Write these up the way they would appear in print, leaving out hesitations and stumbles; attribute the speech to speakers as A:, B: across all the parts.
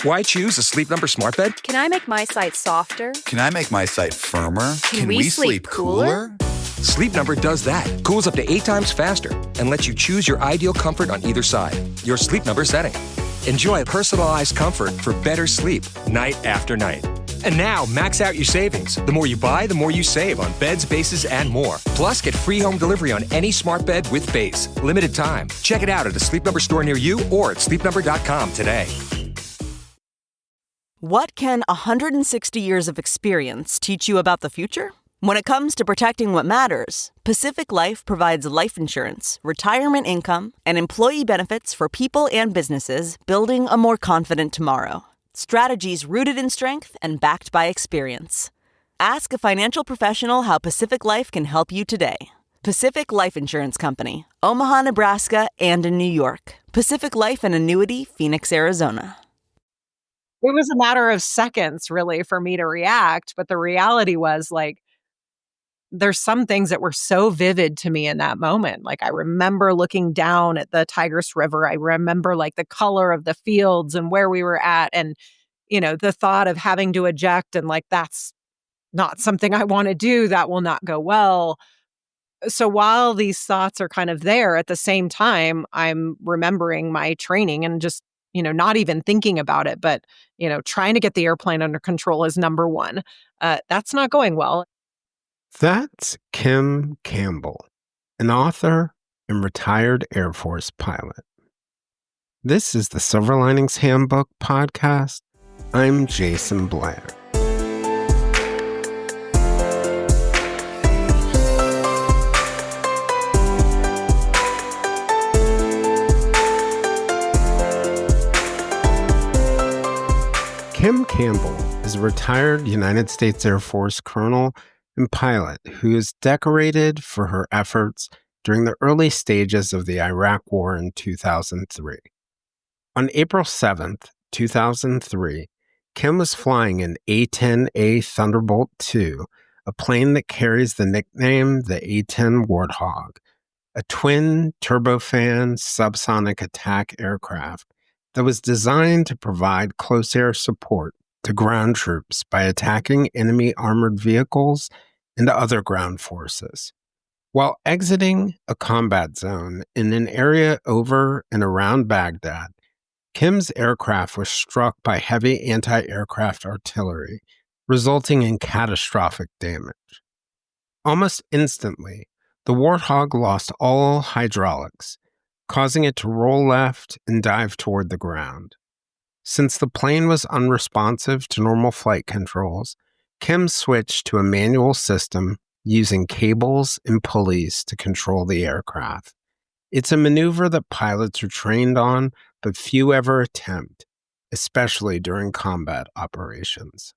A: Why choose a Sleep Number smart bed?
B: Can I make my site softer?
C: Can I make my site firmer?
B: Can we sleep cooler?
A: Sleep Number does that. Cools up to 8 times faster and lets you choose your ideal comfort on either side. Your Sleep Number setting. Enjoy personalized comfort for better sleep night after night. And now, max out your savings. The more you buy, the more you save on beds, bases, and more. Plus, get free home delivery on any smart bed with base. Limited time. Check it out at a Sleep Number store near you or at sleepnumber.com today.
D: What can 160 years of experience teach you about the future? When it comes to protecting what matters, Pacific Life provides life insurance, retirement income, and employee benefits for people and businesses building a more confident tomorrow. Strategies rooted in strength and backed by experience. Ask a financial professional how Pacific Life can help you today. Pacific Life Insurance Company, Omaha, Nebraska, and in New York. Pacific Life and Annuity, Phoenix, Arizona.
E: It was a matter of seconds, really, for me to react. But the reality was, like, there's some things that were so vivid to me in that moment. Like, I remember looking down at the Tigris River. I remember, like, the color of the fields and where we were at. And, you know, the thought of having to eject and, like, that's not something I want to do. That will not go well. So while these thoughts are kind of there, at the same time, I'm remembering my training and just, you know, not even thinking about it, but, you know, trying to get the airplane under control is number one. That's not going well.
F: That's Kim Campbell, an author and retired Air Force pilot. This is the Silver Linings Handbook podcast. I'm Jason Blair. Kim Campbell is a retired United States Air Force colonel and pilot who is decorated for her efforts during the early stages of the Iraq War in 2003. On April 7th, 2003, Kim was flying an A-10A Thunderbolt II, a plane that carries the nickname the A-10 Warthog, a twin turbofan subsonic attack aircraft that was designed to provide close air support to ground troops by attacking enemy armored vehicles and other ground forces. While exiting a combat zone in an area over and around Baghdad, Kim's aircraft was struck by heavy anti-aircraft artillery, resulting in catastrophic damage. Almost instantly, the Warthog lost all hydraulics, causing it to roll left and dive toward the ground. Since the plane was unresponsive to normal flight controls, Kim switched to a manual system using cables and pulleys to control the aircraft. It's a maneuver that pilots are trained on, but few ever attempt, especially during combat operations.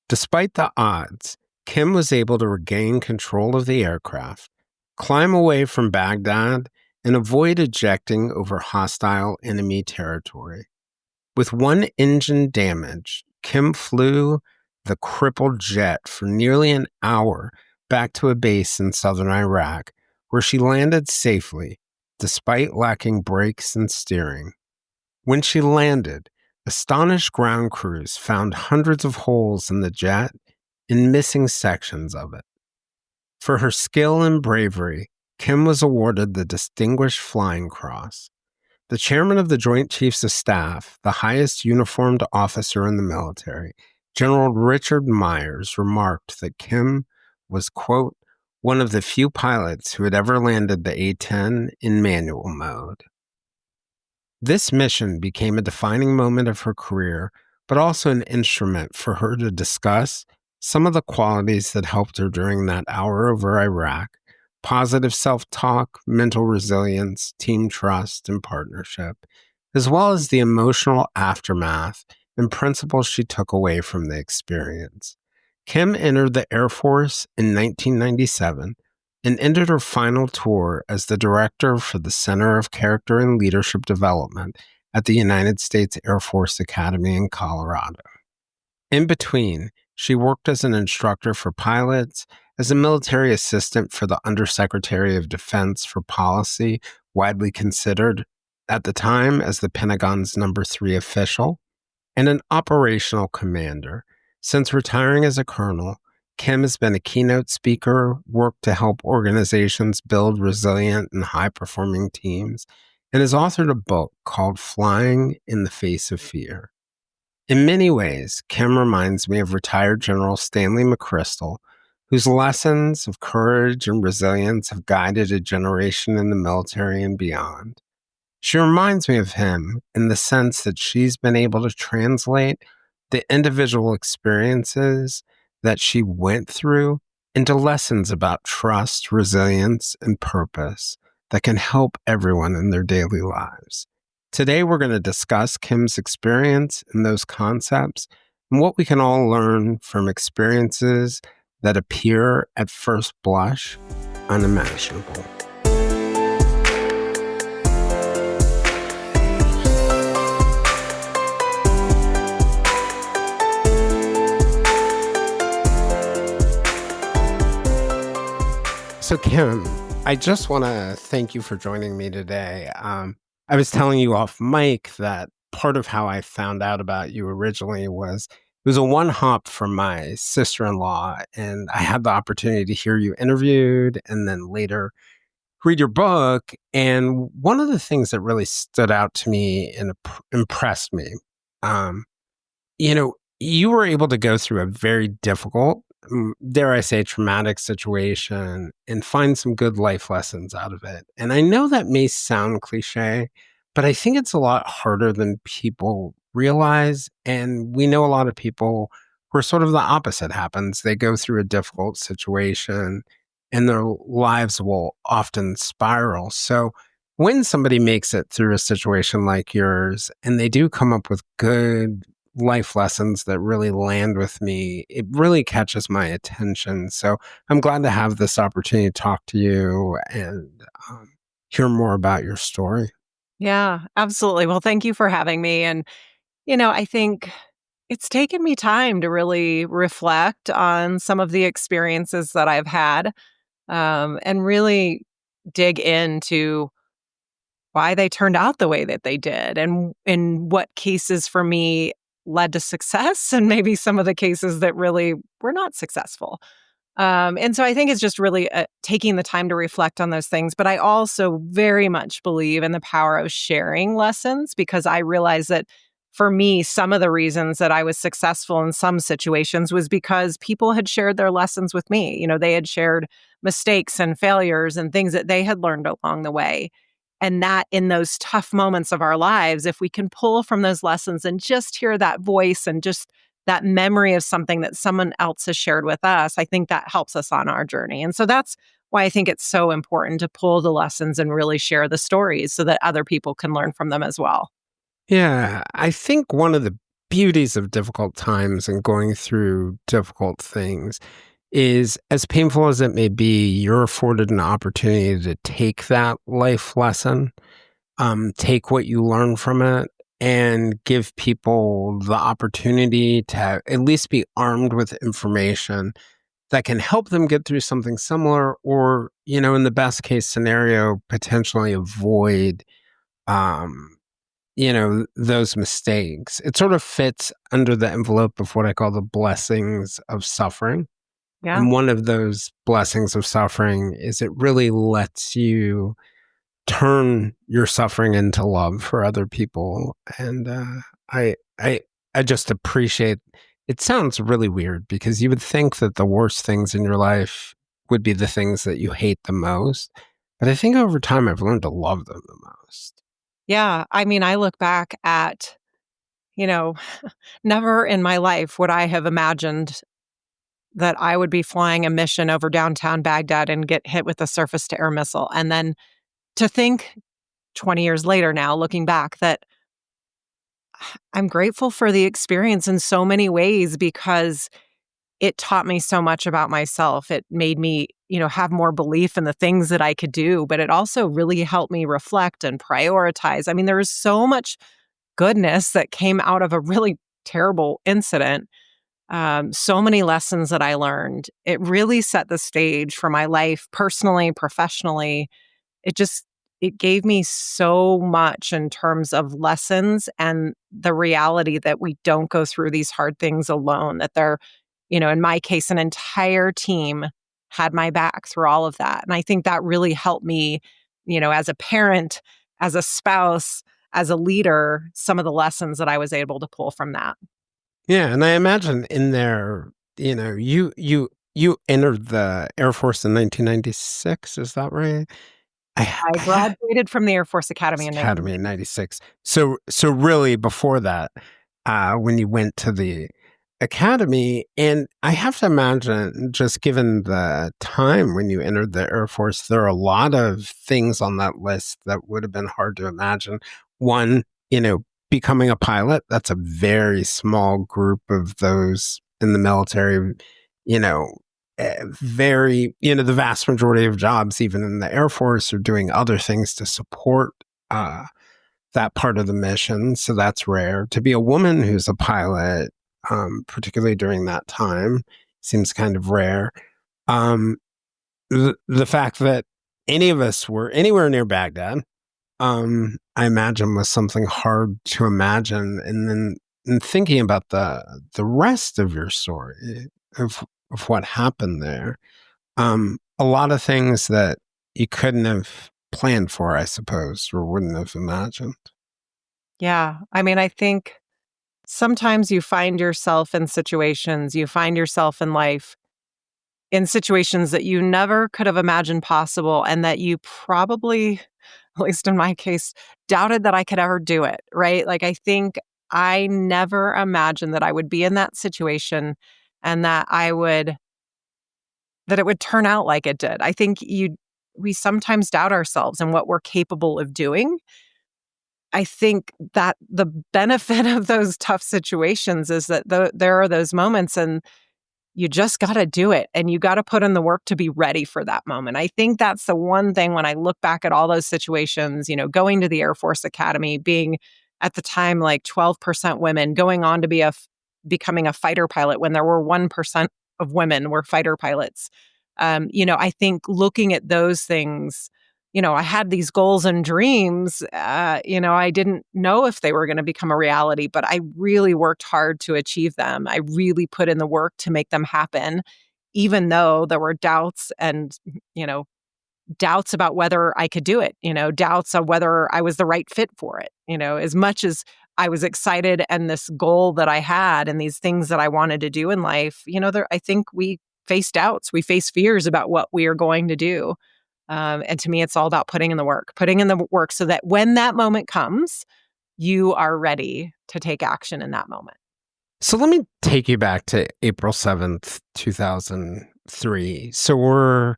F: Despite the odds, Kim was able to regain control of the aircraft, climb away from Baghdad, and avoid ejecting over hostile enemy territory. With one engine damaged, Kim flew the crippled jet for nearly an hour back to a base in southern Iraq, where she landed safely, despite lacking brakes and steering. When she landed, astonished ground crews found hundreds of holes in the jet and missing sections of it. For her skill and bravery, Kim was awarded the Distinguished Flying Cross. The chairman of the Joint Chiefs of Staff, the highest uniformed officer in the military, General Richard Myers, remarked that Kim was, quote, one of the few pilots who had ever landed the A-10 in manual mode. This mission became a defining moment of her career, but also an instrument for her to discuss some of the qualities that helped her during that hour over Iraq: positive self-talk, mental resilience, team trust, and partnership, as well as the emotional aftermath and principles she took away from the experience. Kim entered the Air Force in 1997 and ended her final tour as the director for the Center of Character and Leadership Development at the United States Air Force Academy in Colorado. In between, she worked as an instructor for pilots, as a military assistant for the Undersecretary of Defense for Policy, widely considered at the time as the Pentagon's number 3 official, and an operational commander. Since retiring as a colonel, Kim has been a keynote speaker, worked to help organizations build resilient and high-performing teams, and has authored a book called Flying in the Face of Fear. In many ways, Kim reminds me of retired General Stanley McChrystal, whose lessons of courage and resilience have guided a generation in the military and beyond. She reminds me of him in the sense that she's been able to translate the individual experiences that she went through into lessons about trust, resilience, and purpose that can help everyone in their daily lives. Today, we're going to discuss Kim's experience and those concepts and what we can all learn from experiences that appear at first blush unimaginable. So, Kim, I just want to thank you for joining me today. I was telling you off mic that part of how I found out about you originally was it was a one hop from my sister-in-law, and I had the opportunity to hear you interviewed and then later read your book. And one of the things that really stood out to me and impressed me, you were able to go through a very difficult, dare I say, traumatic situation and find some good life lessons out of it. And I know that may sound cliche, but I think it's a lot harder than people realize. And we know a lot of people where sort of the opposite happens. They go through a difficult situation and their lives will often spiral. So when somebody makes it through a situation like yours and they do come up with good life lessons that really land with me, it really catches my attention. So I'm glad to have this opportunity to talk to you and hear more about your story.
E: Yeah, absolutely. Well, thank you for having me. And, I think it's taken me time to really reflect on some of the experiences that I've had and really dig into why they turned out the way that they did and in what cases for me led to success and maybe some of the cases that really were not successful. And so I think it's just really taking the time to reflect on those things. But I also very much believe in the power of sharing lessons because I realize that for me, some of the reasons that I was successful in some situations was because people had shared their lessons with me. They had shared mistakes and failures and things that they had learned along the way. And that in those tough moments of our lives, if we can pull from those lessons and just hear that voice and just that memory of something that someone else has shared with us, I think that helps us on our journey. And so that's why I think it's so important to pull the lessons and really share the stories so that other people can learn from them as well.
F: Yeah, I think one of the beauties of difficult times and going through difficult things is, as painful as it may be, you're afforded an opportunity to take that life lesson, take what you learn from it, and give people the opportunity to at least be armed with information that can help them get through something similar or, in the best case scenario, potentially avoid, those mistakes. It sort of fits under the envelope of what I call the blessings of suffering.
E: Yeah.
F: And one of those blessings of suffering is it really lets you turn your suffering into love for other people. And I, I, I just appreciate. It sounds really weird because you would think that the worst things in your life would be the things that you hate the most, but I think over time I've learned to love them the most.
E: Yeah. I mean, I look back at, never in my life would I have imagined that I would be flying a mission over downtown Baghdad and get hit with a surface to air missile. And then to think 20 years later now, looking back, that I'm grateful for the experience in so many ways because it taught me so much about myself. It made me, have more belief in the things that I could do, but it also really helped me reflect and prioritize. I mean, there was so much goodness that came out of a really terrible incident. So many lessons that I learned. It really set the stage for my life personally, professionally. It just it gave me so much in terms of lessons and the reality that we don't go through these hard things alone, that they're, in my case, an entire team had my back through all of that. And I think that really helped me, as a parent, as a spouse, as a leader, some of the lessons that I was able to pull from that.
F: Yeah, and I imagine in there, you entered the Air Force in 1996, is that right?
E: I graduated from the Air Force Academy in
F: Academy
E: 19.
F: in 96. So really before that, when you went to the academy, and I have to imagine, just given the time when you entered the Air Force, there are a lot of things on that list that would have been hard to imagine. One, becoming a pilot, that's a very small group of those in the military, the vast majority of jobs, even in the Air Force, are doing other things to support that part of the mission. So that's rare. To be a woman who's a pilot, particularly during that time, seems kind of rare. The fact that any of us were anywhere near Baghdad, I imagine, was something hard to imagine. And then thinking about the rest of your story of what happened there, a lot of things that you couldn't have planned for, I suppose, or wouldn't have imagined.
E: Yeah. I mean, I think sometimes you find yourself in situations, you find yourself in life in situations that you never could have imagined possible, and that you probably, at least in my case, doubted that I could ever do it, right? Like, I think I never imagined that I would be in that situation and that it would turn out like it did. I think we sometimes doubt ourselves and what we're capable of doing. I think that the benefit of those tough situations is that there are those moments, and you just got to do it, and you got to put in the work to be ready for that moment. I think that's the one thing when I look back at all those situations, going to the Air Force Academy, being at the time like 12% women, going on to becoming a fighter pilot when there were 1% of women were fighter pilots. I think looking at those things, I had these goals and dreams. I didn't know if they were going to become a reality, but I really worked hard to achieve them. I really put in the work to make them happen, even though there were doubts and, doubts about whether I could do it, doubts of whether I was the right fit for it. As much as I was excited and this goal that I had and these things that I wanted to do in life, I think we face doubts, we face fears about what we are going to do. And to me, it's all about putting in the work so that when that moment comes, you are ready to take action in that moment.
F: So let me take you back to April 7th, 2003. So we're,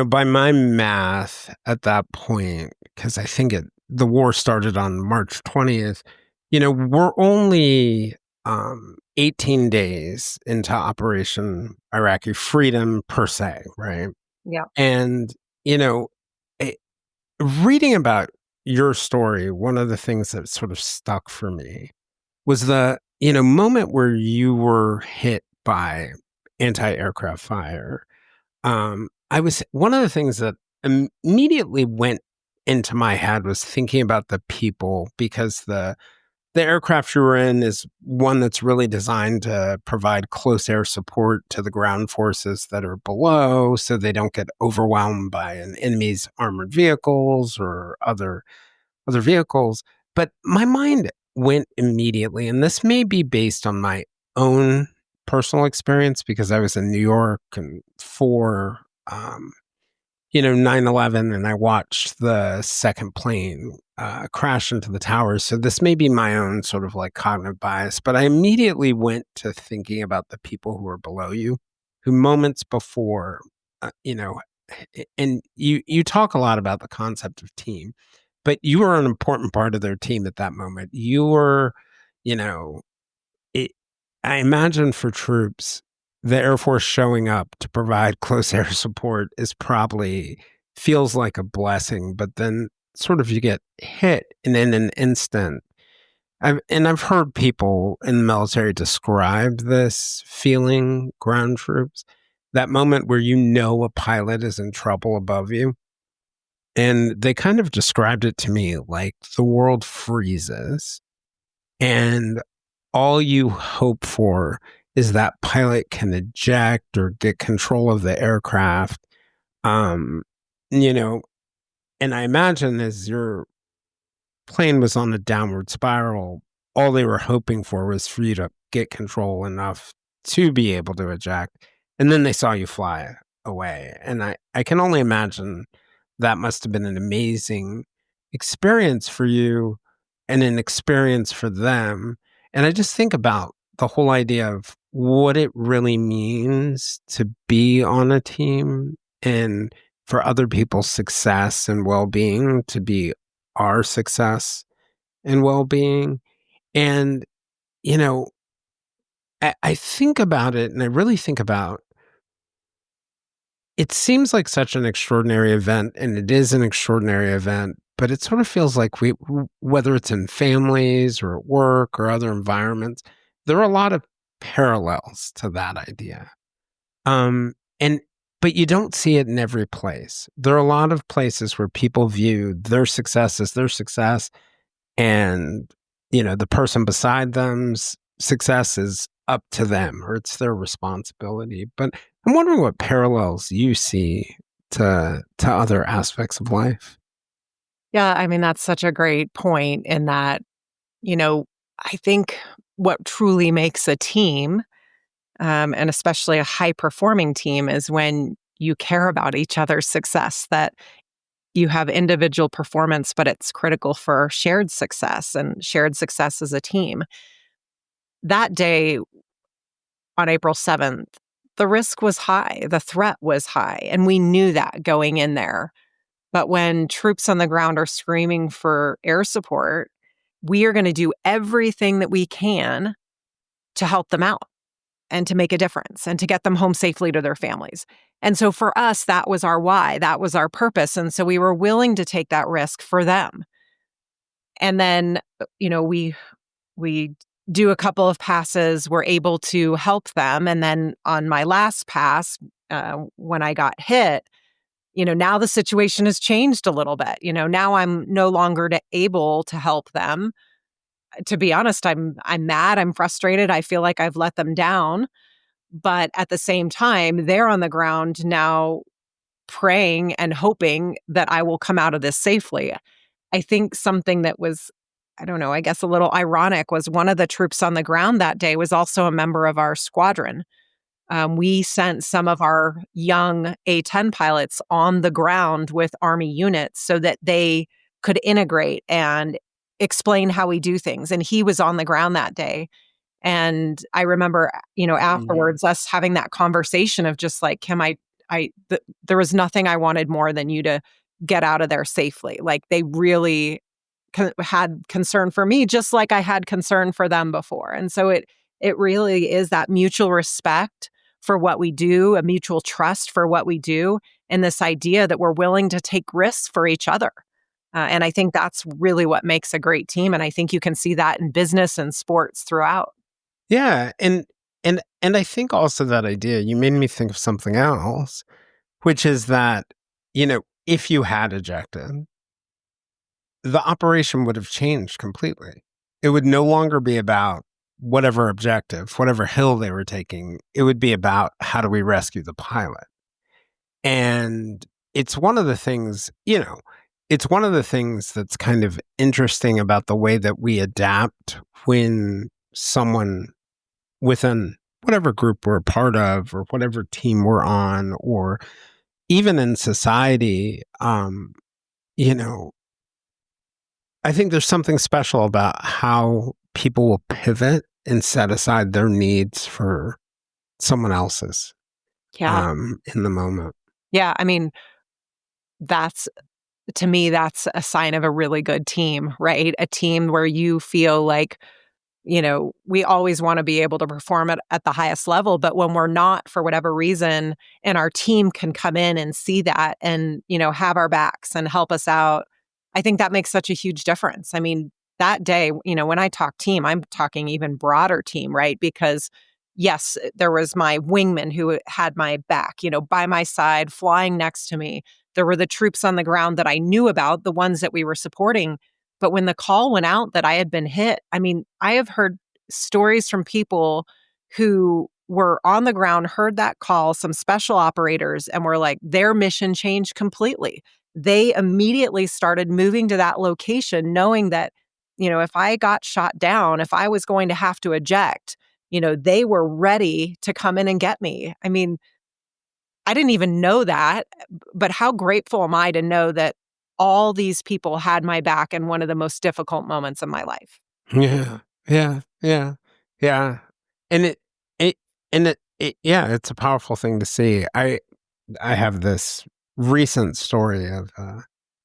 F: by my math at that point, because I think the war started on March 20th, we're only 18 days into Operation Iraqi Freedom per se, right?
E: Yeah.
F: And, it, reading about your story, one of the things that sort of stuck for me was the, moment where you were hit by anti-aircraft fire. One of the things that immediately went into my head was thinking about the people, because the aircraft you were in is one that's really designed to provide close air support to the ground forces that are below, so they don't get overwhelmed by an enemy's armored vehicles or other vehicles. But my mind went immediately, and this may be based on my own personal experience, because I was in New York and for 9/11, and I watched the second plane crash into the towers. So this may be my own sort of like cognitive bias, but I immediately went to thinking about the people who were below you, who moments before, and you talk a lot about the concept of team, but you were an important part of their team at that moment. You were, I imagine for troops, the Air Force showing up to provide close air support feels like a blessing, but then sort of you get hit, and in an instant. I've heard people in the military describe this feeling, ground troops, that moment where a pilot is in trouble above you, And they kind of described it to me like the world freezes and all you hope for is that pilot can eject or get control of the aircraft. Um, you know, and I imagine as your plane was on a downward spiral, all they were hoping for was for you to get control enough to be able to eject. And then they saw you fly away. And I can only imagine that must have been an amazing experience for you and an experience for them. And I just think about the whole idea of what it really means to be on a team and for other people's success and well-being to be our success and well-being. And, you know, I think about it and I really think about it seems like such an extraordinary event, and it is an extraordinary event, but it sort of feels like whether it's in families or at work or other environments, there are a lot of parallels to that idea. And but you don't see it in every place. There are a lot of places where people view their success as their success, and the person beside them's success is up to them or it's their responsibility. But I'm wondering what parallels you see to other aspects of life.
E: Yeah, I mean, that's such a great point in that, I think what truly makes a team, and especially a high-performing team, is when you care about each other's success, that you have individual performance, but it's critical for shared success and shared success as a team. That day on April 7th, the risk was high, the threat was high, and we knew that going in there. But when troops on the ground are screaming for air support, we are going to do everything that we can to help them out and to make a difference and to get them home safely to their families. And so for us, that was our why, that was our purpose. And so we were willing to take that risk for them. And then, we do a couple of passes, we're able to help them. And then on my last pass, when I got hit, now the situation has changed a little bit. Now I'm no longer able to help them. To be honest, I'm mad, I'm frustrated, I feel like I've let them down. But at the same time, they're on the ground now praying and hoping that I will come out of this safely. I think something that was, I don't know, I guess a little ironic was one of the troops on the ground that day was also a member of our squadron. We sent some of our young A-10 pilots on the ground with Army units so that they could integrate and explain how we do things. And he was on the ground that day. And I remember, afterwards us having that conversation of just like, Kim, there was nothing I wanted more than you to get out of there safely. Like they really had concern for me, just like I had concern for them before. And so it really is that mutual respect for what we do, a mutual trust for what we do, and this idea that we're willing to take risks for each other. And I think that's really what makes a great team. And I think you can see that in business and sports throughout.
F: Yeah. And I think also that idea, you made me think of something else, which is that, if you had ejected, the operation would have changed completely. It would no longer be about whatever objective, whatever hill they were taking. It would be about how do we rescue the pilot? And it's one of the things, it's one of the things that's kind of interesting about the way that we adapt when someone within whatever group we're a part of or whatever team we're on, or even in society, I think there's something special about how people will pivot and set aside their needs for someone else's in the moment.
E: Yeah. I mean, to me, that's a sign of a really good team, right? A team where you feel like, we always want to be able to perform at the highest level, but when we're not, for whatever reason, and our team can come in and see that and, have our backs and help us out, I think that makes such a huge difference. I mean, that day, when I talk team, I'm talking even broader team, right? Because yes, there was my wingman who had my back, by my side, flying next to me, There were the troops on the ground that I knew about, the ones that we were supporting. But when the call went out that I had been hit, I mean, I have heard stories from people who were on the ground, heard that call, some special operators, and were like, their mission changed completely. They immediately started moving to that location, knowing that, if I got shot down, if I was going to have to eject, they were ready to come in and get me. I mean, I didn't even know that, but how grateful am I to know that all these people had my back in one of the most difficult moments of my life.
F: Yeah, yeah, yeah, yeah. And it's a powerful thing to see. I have this recent story of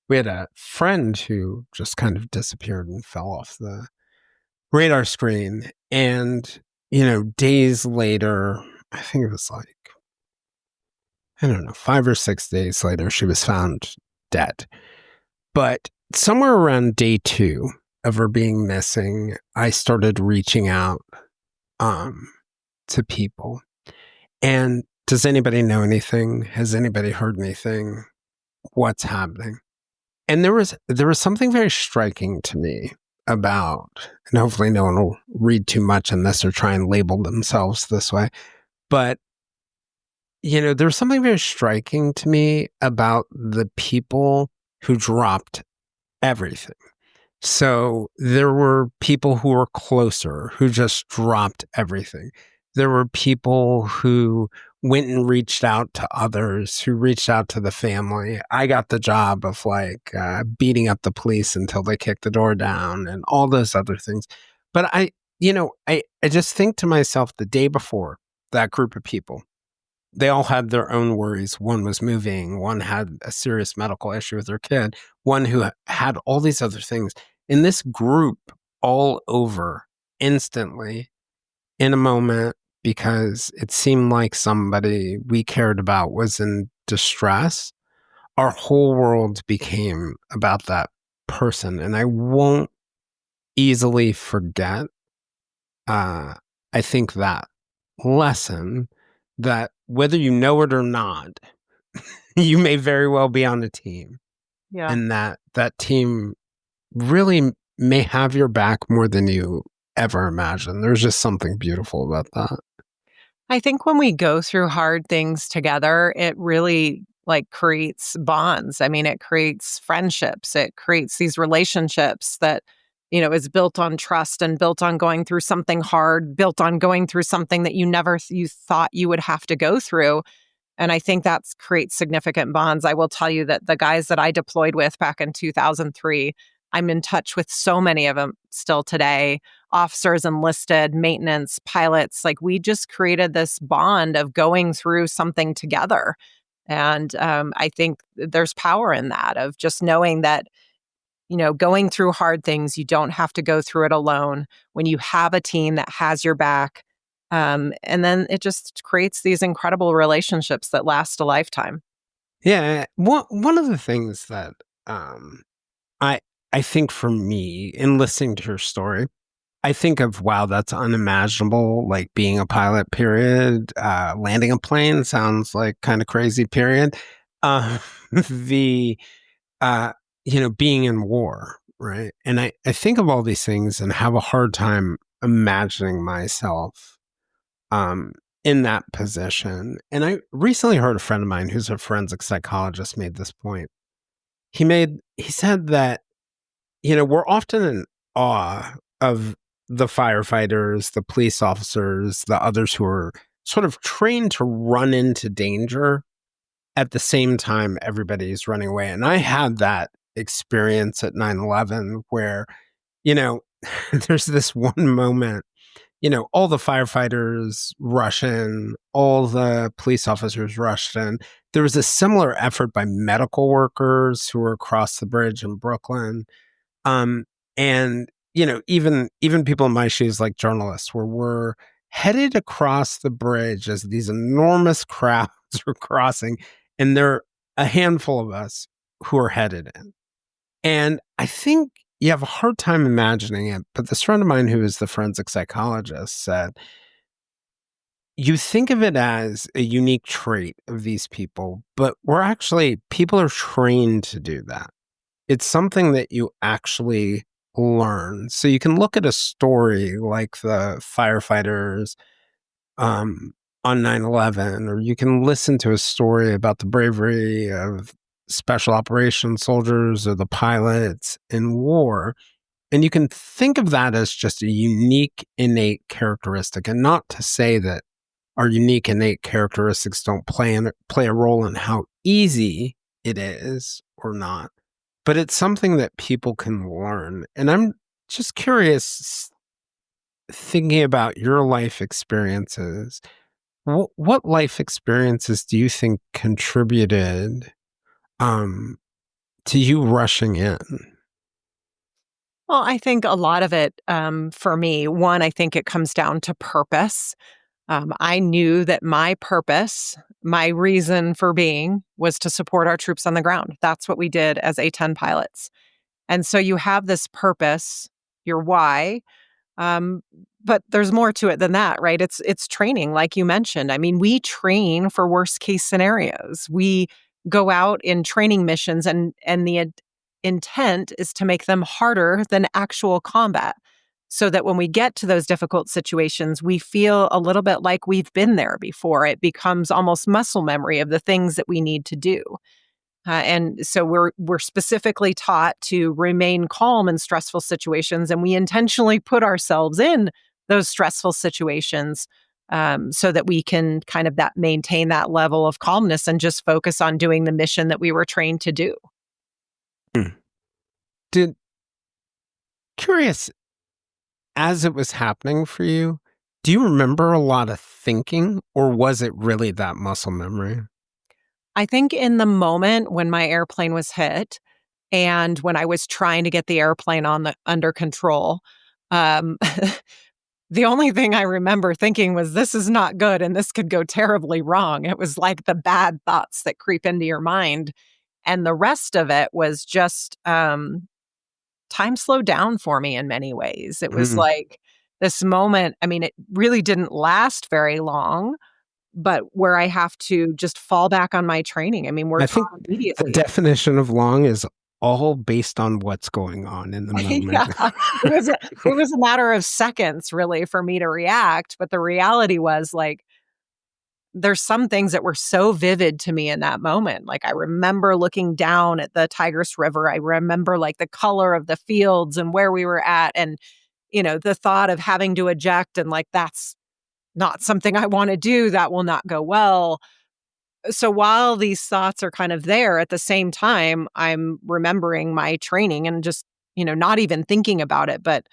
F: we had a friend who just kind of disappeared and fell off the radar screen, and days later, I think it was like, I don't know, 5 or 6 days later, she was found dead. But somewhere around day 2 of her being missing, I started reaching out to people. And does anybody know anything? Has anybody heard anything? What's happening? And there was something very striking to me about, and hopefully no one will read too much in this or try and label themselves this way, but there's something very striking to me about the people who dropped everything. So there were people who were closer who just dropped everything. There were people who went and reached out to others, who reached out to the family. I got the job of beating up the police until they kicked the door down and all those other things. But I just think to myself, the day before, that group of people, they all had their own worries. One was moving. One had a serious medical issue with their kid. One who had all these other things. And this group all over instantly in a moment, because it seemed like somebody we cared about was in distress, our whole world became about that person. And I won't easily forget, I think, that lesson, that whether you know it or not, you may very well be on a team.
E: Yeah.
F: And that team really may have your back more than you ever imagined. There's just something beautiful about that.
E: I think when we go through hard things together, it really creates bonds. I mean, it creates friendships. It creates these relationships that, is built on trust and built on going through something hard, built on going through something that you thought you would have to go through. And I think that creates significant bonds. I will tell you that the guys that I deployed with back in 2003, I'm in touch with so many of them still today. Officers, enlisted, maintenance, pilots. We just created this bond of going through something together. And I think there's power in that, of just knowing that, going through hard things, you don't have to go through it alone. When you have a team that has your back, and then it just creates these incredible relationships that last a lifetime.
F: Yeah. One of the things that I think for me, in listening to your story, I think of, wow, that's unimaginable, being a pilot, period. Landing a plane sounds like kind of crazy, period. Being in war, right? And I think of all these things and have a hard time imagining myself in that position. And I recently heard a friend of mine who's a forensic psychologist made this point. He said that, we're often in awe of the firefighters, the police officers, the others who are sort of trained to run into danger at the same time everybody's running away. And I had that experience at 9/11 where, there's this one moment, all the firefighters rush in, all the police officers rushed in. There was a similar effort by medical workers who were across the bridge in Brooklyn. And even people in my shoes, like journalists, where we're headed across the bridge as these enormous crowds are crossing, and there are a handful of us who are headed in. And I think you have a hard time imagining it, but this friend of mine who is the forensic psychologist said, you think of it as a unique trait of these people, but people are trained to do that. It's something that you actually learn. So you can look at a story like the firefighters on 9/11, or you can listen to a story about the bravery of special operations soldiers or the pilots in war. And you can think of that as just a unique, innate characteristic. And not to say that our unique, innate characteristics don't play a role in how easy it is or not, but it's something that people can learn. And I'm just curious, thinking about your life experiences, what life experiences do you think contributed um, to you rushing in?
E: Well, I think a lot of it, for me, one, I think it comes down to purpose. I knew that my purpose, my reason for being, was to support our troops on the ground. That's what we did as A-10 pilots. And so you have this purpose, your why, um, but there's more to it than that, right? It's training, like you mentioned. I mean, we train for worst case scenarios. We go out in training missions, and the intent is to make them harder than actual combat, so that when we get to those difficult situations, we feel a little bit like we've been there before. It becomes almost muscle memory of the things that we need to do. And so we're specifically taught to remain calm in stressful situations, and we intentionally put ourselves in those stressful situations, so that we can kind of maintain that level of calmness and just focus on doing the mission that we were trained to do.
F: Hmm. Did curious, as it was happening for you, do you remember a lot of thinking, or was it really that muscle memory?
E: I think in the moment when my airplane was hit and when I was trying to get the airplane under control, um, the only thing I remember thinking was, this is not good and this could go terribly wrong. It was like the bad thoughts that creep into your mind. And the rest of it was just time slowed down for me in many ways. It was
F: Mm.
E: like this moment. I mean, it really didn't last very long, but where I have to just fall back on my training. I mean, we're
F: I
E: taught
F: think the
E: immediately.
F: definition of long is all based on what's going on in the
E: Yeah,
F: moment.
E: it was a matter of seconds really for me to react, but the reality was, like, there's some things that were so vivid to me in that moment. Like, I remember looking down at the Tigris River. I remember, like, the color of the fields and where we were at, and, the thought of having to eject, and, like, that's not something I wanna do. That will not go well. So while these thoughts are kind of there, at the same time, I'm remembering my training and just, not even thinking about it, but,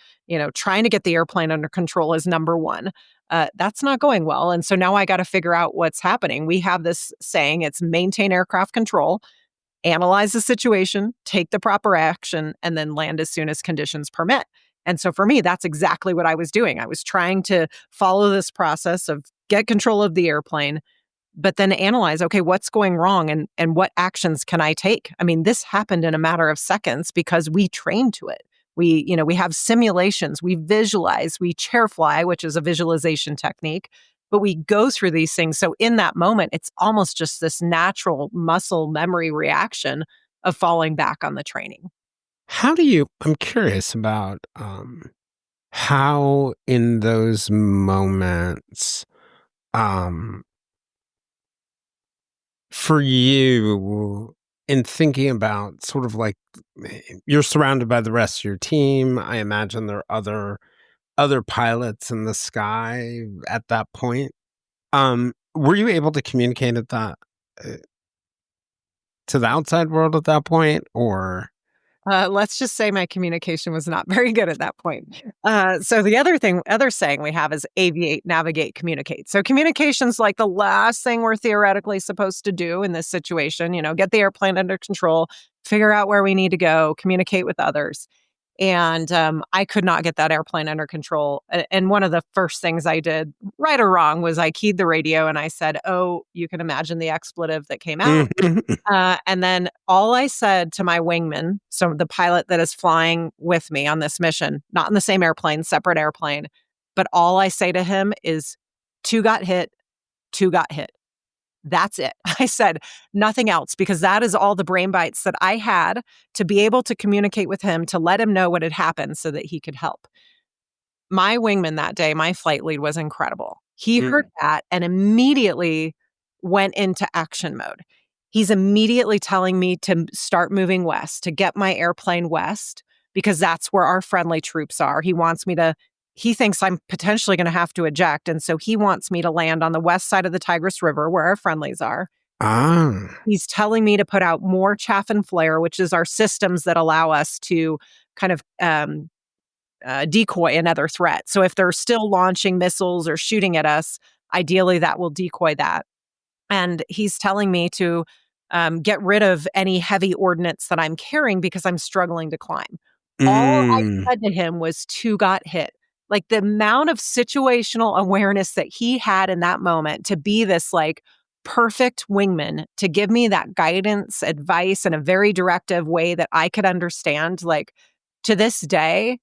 E: trying to get the airplane under control is number one. That's not going well. And so now I got to figure out what's happening. We have this saying, it's maintain aircraft control, analyze the situation, take the proper action, and then land as soon as conditions permit. And so for me, that's exactly what I was doing. I was trying to follow this process of get control of the airplane, but then analyze, okay, what's going wrong, and what actions can I take? I mean, this happened in a matter of seconds because we trained to it. We have simulations, we visualize, we chair fly, which is a visualization technique, but we go through these things. So in that moment, it's almost just this natural muscle memory reaction of falling back on the training.
F: I'm curious about how in those moments, um, for you, in thinking about sort of like, you're surrounded by the rest of your team. I imagine there are other pilots in the sky at that point. Were you able to communicate uh, to the outside world at that point, or?
E: Let's just say my communication was not very good at that point. So the other saying we have is aviate, navigate, communicate. So communication's like the last thing we're theoretically supposed to do in this situation. Get the airplane under control, figure out where we need to go, communicate with others. And I could not get that airplane under control. And one of the first things I did, right or wrong, was I keyed the radio and I said, "Oh, you can imagine the expletive that came out." And then all I said to my wingman, so the pilot that is flying with me on this mission, not in the same airplane, separate airplane, but all I say to him is, "Two got hit, 2 got hit. That's it. I said nothing else because that is all the brain bites that I had to be able to communicate with him to let him know what had happened so that he could help. My wingman that day, my flight lead was incredible. He heard that and immediately went into action mode. He's immediately telling me to start moving west, to get my airplane west, because that's where our friendly troops are. He thinks I'm potentially going to have to eject. And so he wants me to land on the west side of the Tigris River where our friendlies are.
F: Ah.
E: He's telling me to put out more chaff and flare, which is our systems that allow us to kind of decoy another threat. So if they're still launching missiles or shooting at us, ideally that will decoy that. And he's telling me to get rid of any heavy ordnance that I'm carrying because I'm struggling to climb. All I said to him was 2 got hit. Like the amount of situational awareness that he had in that moment to be this like perfect wingman, to give me that guidance, advice in a very directive way that I could understand. Like to this day,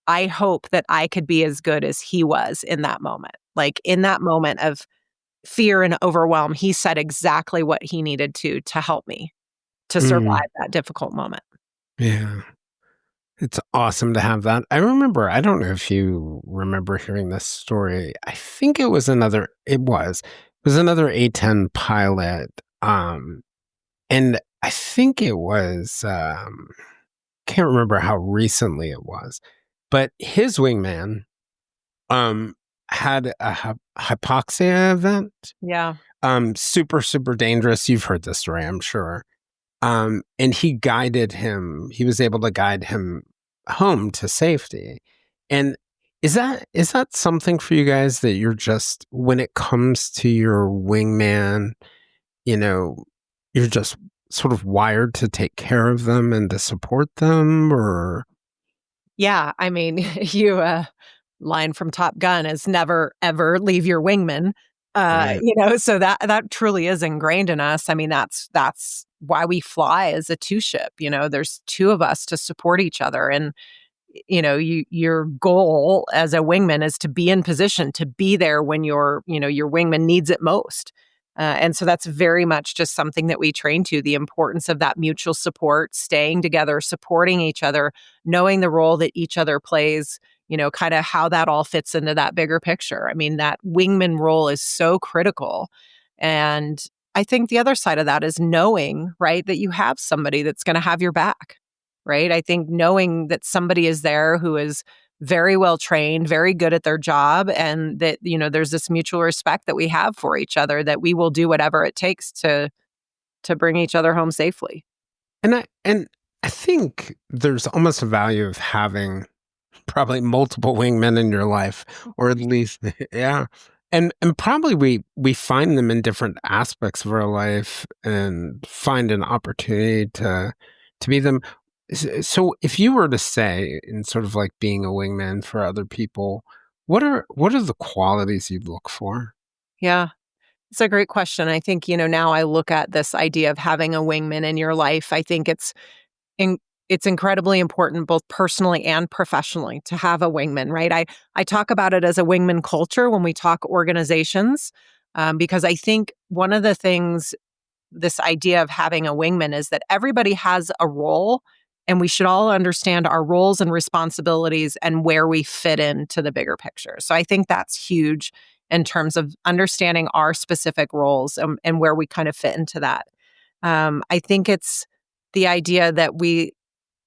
E: I hope that I could be as good as he was in that moment. Like in that moment of fear and overwhelm, he said exactly what he needed to help me to survive that difficult moment.
F: Yeah. It's awesome to have that. I don't know if you remember hearing this story. I think it was another A-10 pilot. And I think it was, can't remember how recently it was, but his wingman, had a hypoxia event.
E: Yeah.
F: Super, super dangerous. You've heard this story, I'm sure. And he was able to guide him home to safety. And is that something for you guys that you're just, when it comes to your wingman, you're just sort of wired to take care of them and to support them, or?
E: Yeah. I mean, line from Top Gun is never, ever leave your wingman.
F: Right.
E: So that truly is ingrained in us. I mean, that's why we fly as a 2-ship. There's 2 of us to support each other. And, your goal as a wingman is to be in position to be there when your wingman needs it most. And so that's very much just something that we train to, the importance of that mutual support, staying together, supporting each other, knowing the role that each other plays, kind of how that all fits into that bigger picture. I mean, that wingman role is so critical. And I think the other side of that is knowing, right, that you have somebody that's going to have your back, right? I think knowing that somebody is there who is very well trained, very good at their job, and that, there's this mutual respect that we have for each other, that we will do whatever it takes to bring each other home safely.
F: And I think there's almost a value of having probably multiple wingmen in your life, or at least, yeah. And probably we find them in different aspects of our life and find an opportunity to be them. So if you were to say, in sort of like being a wingman for other people, what are the qualities you'd look for?
E: Yeah, it's a great question. I think, now I look at this idea of having a wingman in your life. I think it's incredibly important, both personally and professionally, to have a wingman, right? I talk about it as a wingman culture when we talk organizations, because I think one of the things, this idea of having a wingman, is that everybody has a role, and we should all understand our roles and responsibilities and where we fit into the bigger picture. So I think that's huge in terms of understanding our specific roles and where we kind of fit into that. I think it's the idea that we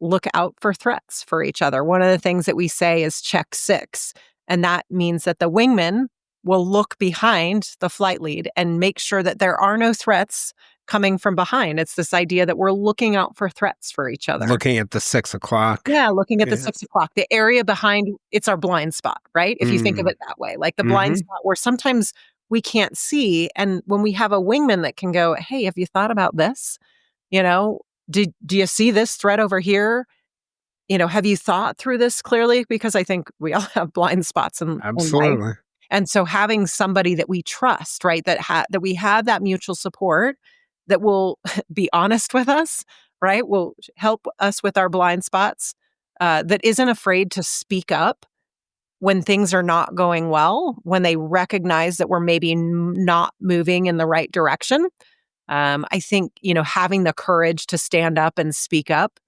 E: look out for threats for each other. One of the things that we say is check 6. And that means that the wingman will look behind the flight lead and make sure that there are no threats coming from behind. It's this idea that we're looking out for threats for each other.
F: Looking at the 6 o'clock.
E: Yeah, looking at the 6 o'clock. The area behind, it's our blind spot, right? If you think of it that way. Like the blind spot where sometimes we can't see. And when we have a wingman that can go, hey, have you thought about this? Do you see this threat over here? Have you thought through this clearly? Because I think we all have blind spots in
F: Absolutely.
E: life. And so having somebody that we trust, right, that we have that mutual support, that will be honest with us, right, will help us with our blind spots, that isn't afraid to speak up, when things are not going well, when they recognize that we're maybe not moving in the right direction. I think, having the courage to stand up and speak up,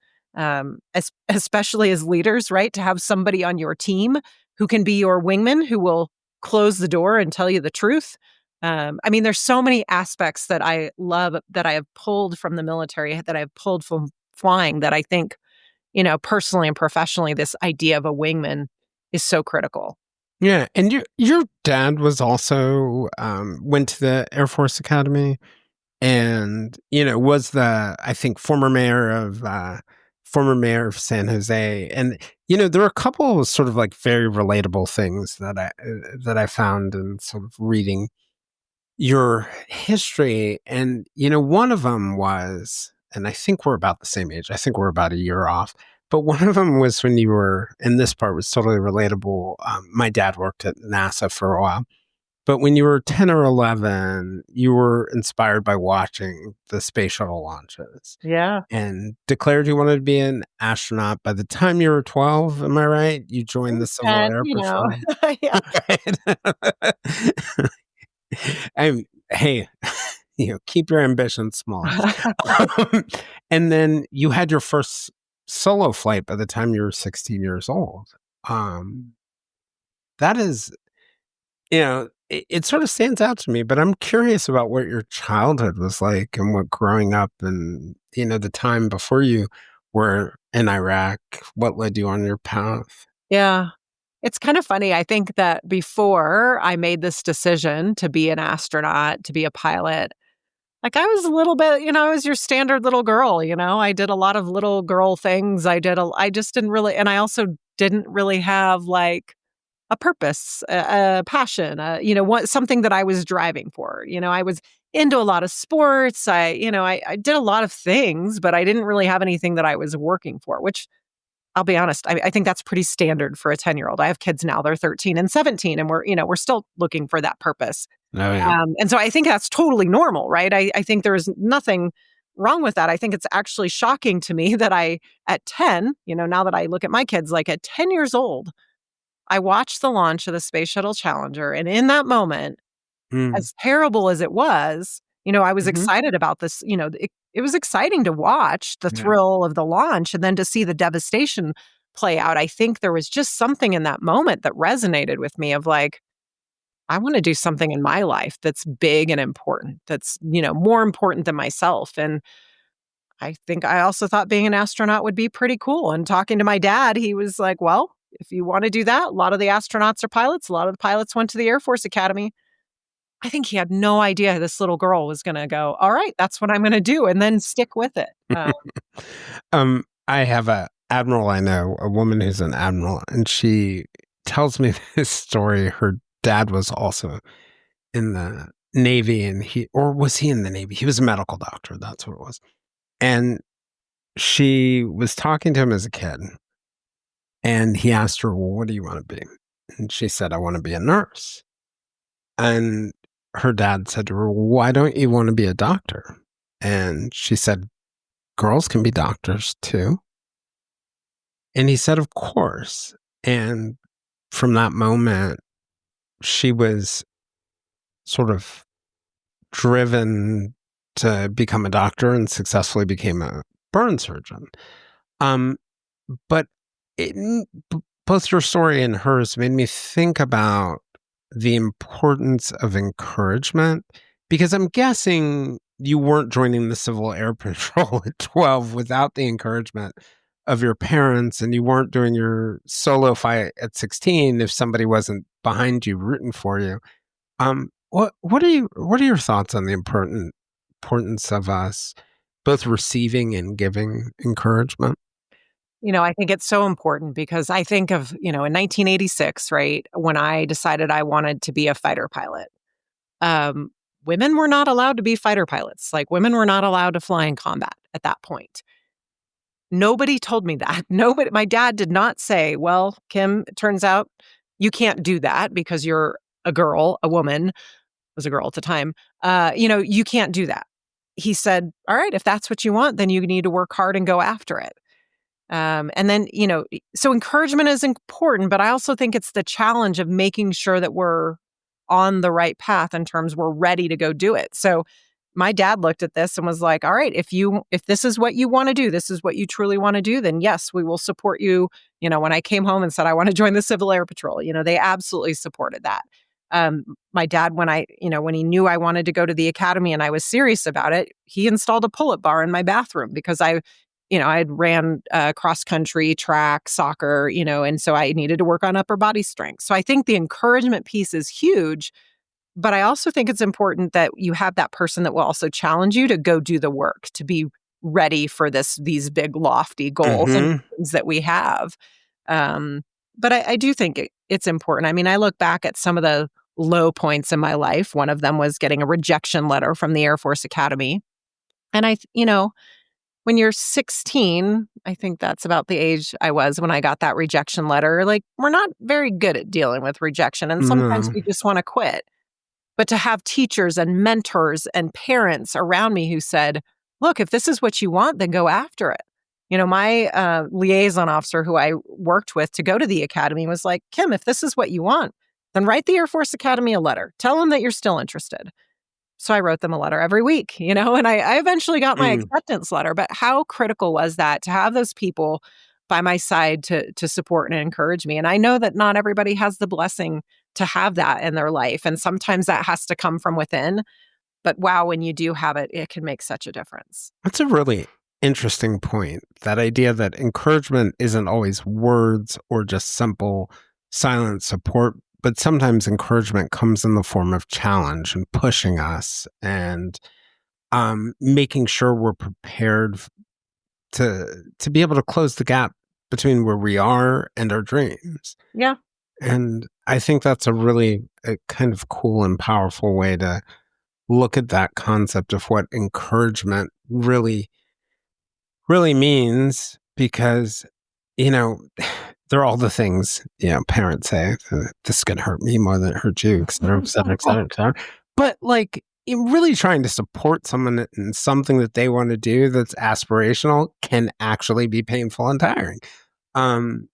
E: especially as leaders, right? To have somebody on your team who can be your wingman, who will close the door and tell you the truth. There's so many aspects that I love that I have pulled from the military, that I've pulled from flying, that I think, personally and professionally, this idea of a wingman is so critical.
F: Yeah. And your dad was also went to the Air Force Academy and, was I think, former mayor of San Jose. And, there are a couple of sort of like very relatable things that I found in sort of reading your history. And, one of them was, and I think we're about the same age. I think we're about a year off. But one of them was when you were, and this part was totally relatable. My dad worked at NASA for a while. But when you were 10 or 11, you were inspired by watching the space shuttle launches.
E: Yeah.
F: And declared you wanted to be an astronaut. By the time you were 12, am I right? You joined the Civil Air Patrol.
E: Yeah.
F: Hey, keep your ambitions small. And then you had your first solo flight by the time you were 16 years old. That is, it sort of stands out to me, but I'm curious about what your childhood was like and what growing up and, the time before you were in Iraq, what led you on your path.
E: Yeah. It's kind of funny. I think that before I made this decision to be an astronaut, to be a pilot, like I was a little bit, I was your standard little girl, I did a lot of little girl things. I just didn't really, and I also didn't really have like a purpose, a passion, something that I was driving for. I was into a lot of sports. I did a lot of things, but I didn't really have anything that I was working for, which I'll be honest, I think that's pretty standard for a 10-year-old. I have kids now, they're 13 and 17, and we're still looking for that purpose.
F: Oh, yeah.
E: And so I think that's totally normal, right? I think there's nothing wrong with that. I think it's actually shocking to me that at 10, now that I look at my kids, like at 10 years old, I watched the launch of the Space Shuttle Challenger. And in that moment, as terrible as it was, I was excited about this. It was exciting to watch the thrill of the launch and then to see the devastation play out. I think there was just something in that moment that resonated with me of like, I want to do something in my life that's big and important, that's, more important than myself. And I think I also thought being an astronaut would be pretty cool. And talking to my dad, he was like, well, if you want to do that, a lot of the astronauts are pilots. A lot of the pilots went to the Air Force Academy. I think he had no idea this little girl was going to go, all right, that's what I'm going to do, and then stick with it.
F: I have a admiral I know, a woman who's an admiral, and she tells me this story. Her dad was also in the Navy, and was he in the Navy? He was a medical doctor. That's what it was. And she was talking to him as a kid, and he asked her, well, what do you want to be? And she said, I want to be a nurse. And her dad said to her, why don't you want to be a doctor? And she said, girls can be doctors too. And he said, of course. And from that moment, she was sort of driven to become a doctor and successfully became a burn surgeon. But both your story and hers made me think about the importance of encouragement, because I'm guessing you weren't joining the Civil Air Patrol at 12 without the encouragement of your parents, and you weren't doing your solo flight at 16 if somebody wasn't behind you rooting for you. What are your thoughts on the importance of us both receiving and giving encouragement?
E: I think it's so important because I think of, in 1986, right, when I decided I wanted to be a fighter pilot. Women were not allowed to be fighter pilots. Like, women were not allowed to fly in combat at that point. Nobody told me that. Nobody. My dad did not say, well, Kim, it turns out you can't do that because you're a girl, a woman, was a girl at the time. You can't do that. He said, all right, if that's what you want, then you need to work hard and go after it. And then, so encouragement is important, but I also think it's the challenge of making sure that we're on the right path in terms we're ready to go do it. So my dad looked at this and was like, all right, if this is what you want to do, this is what you truly want to do, then yes, we will support you. When I came home and said, I want to join the Civil Air Patrol, they absolutely supported that. My dad, when he knew I wanted to go to the academy and I was serious about it, he installed a pull-up bar in my bathroom because I had ran cross country, track, soccer, and so I needed to work on upper body strength. So I think the encouragement piece is huge, but I also think it's important that you have that person that will also challenge you to go do the work, to be ready for these big lofty goals and things that we have. But I do think it's important. I mean, I look back at some of the low points in my life. One of them was getting a rejection letter from the Air Force Academy. And when you're 16, I think that's about the age I was when I got that rejection letter. Like, we're not very good at dealing with rejection, and sometimes we just want to quit. But to have teachers and mentors and parents around me who said, look, if this is what you want, then go after it. My liaison officer who I worked with to go to the academy was like, Kim, if this is what you want, then write the Air Force Academy a letter. Tell them that you're still interested. So I wrote them a letter every week, and I eventually got my acceptance letter. But how critical was that to have those people by my side to support and encourage me? And I know that not everybody has the blessing to have that in their life. And sometimes that has to come from within. But wow, when you do have it, it can make such a difference.
F: That's a really interesting point. That idea that encouragement isn't always words or just simple silent support, but sometimes encouragement comes in the form of challenge and pushing us and making sure we're prepared to be able to close the gap between where we are and our dreams.
E: Yeah.
F: And I think that's a kind of cool and powerful way to look at that concept of what encouragement really, really means, because, there are all the things, parents say, this is going to hurt me more than it hurt you, et cetera, et cetera, et cetera, et cetera. But really trying to support someone in something that they want to do that's aspirational can actually be painful and tiring. And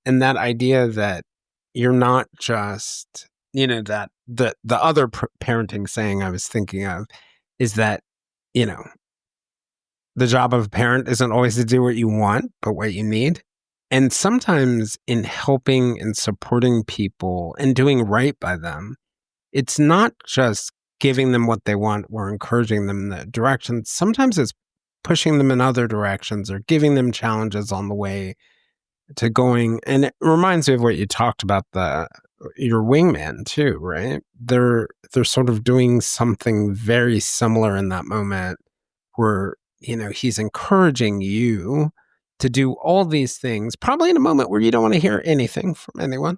F: that idea that you're not just, that the other parenting saying I was thinking of is that, the job of a parent isn't always to do what you want, but what you need. And sometimes in helping and supporting people and doing right by them, it's not just giving them what they want or encouraging them in that direction. Sometimes it's pushing them in other directions or giving them challenges on the way to going. And it reminds me of what you talked about, your wingman too, right? They're sort of doing something very similar in that moment where, he's encouraging you to do all these things, probably in a moment where you don't want to hear anything from anyone.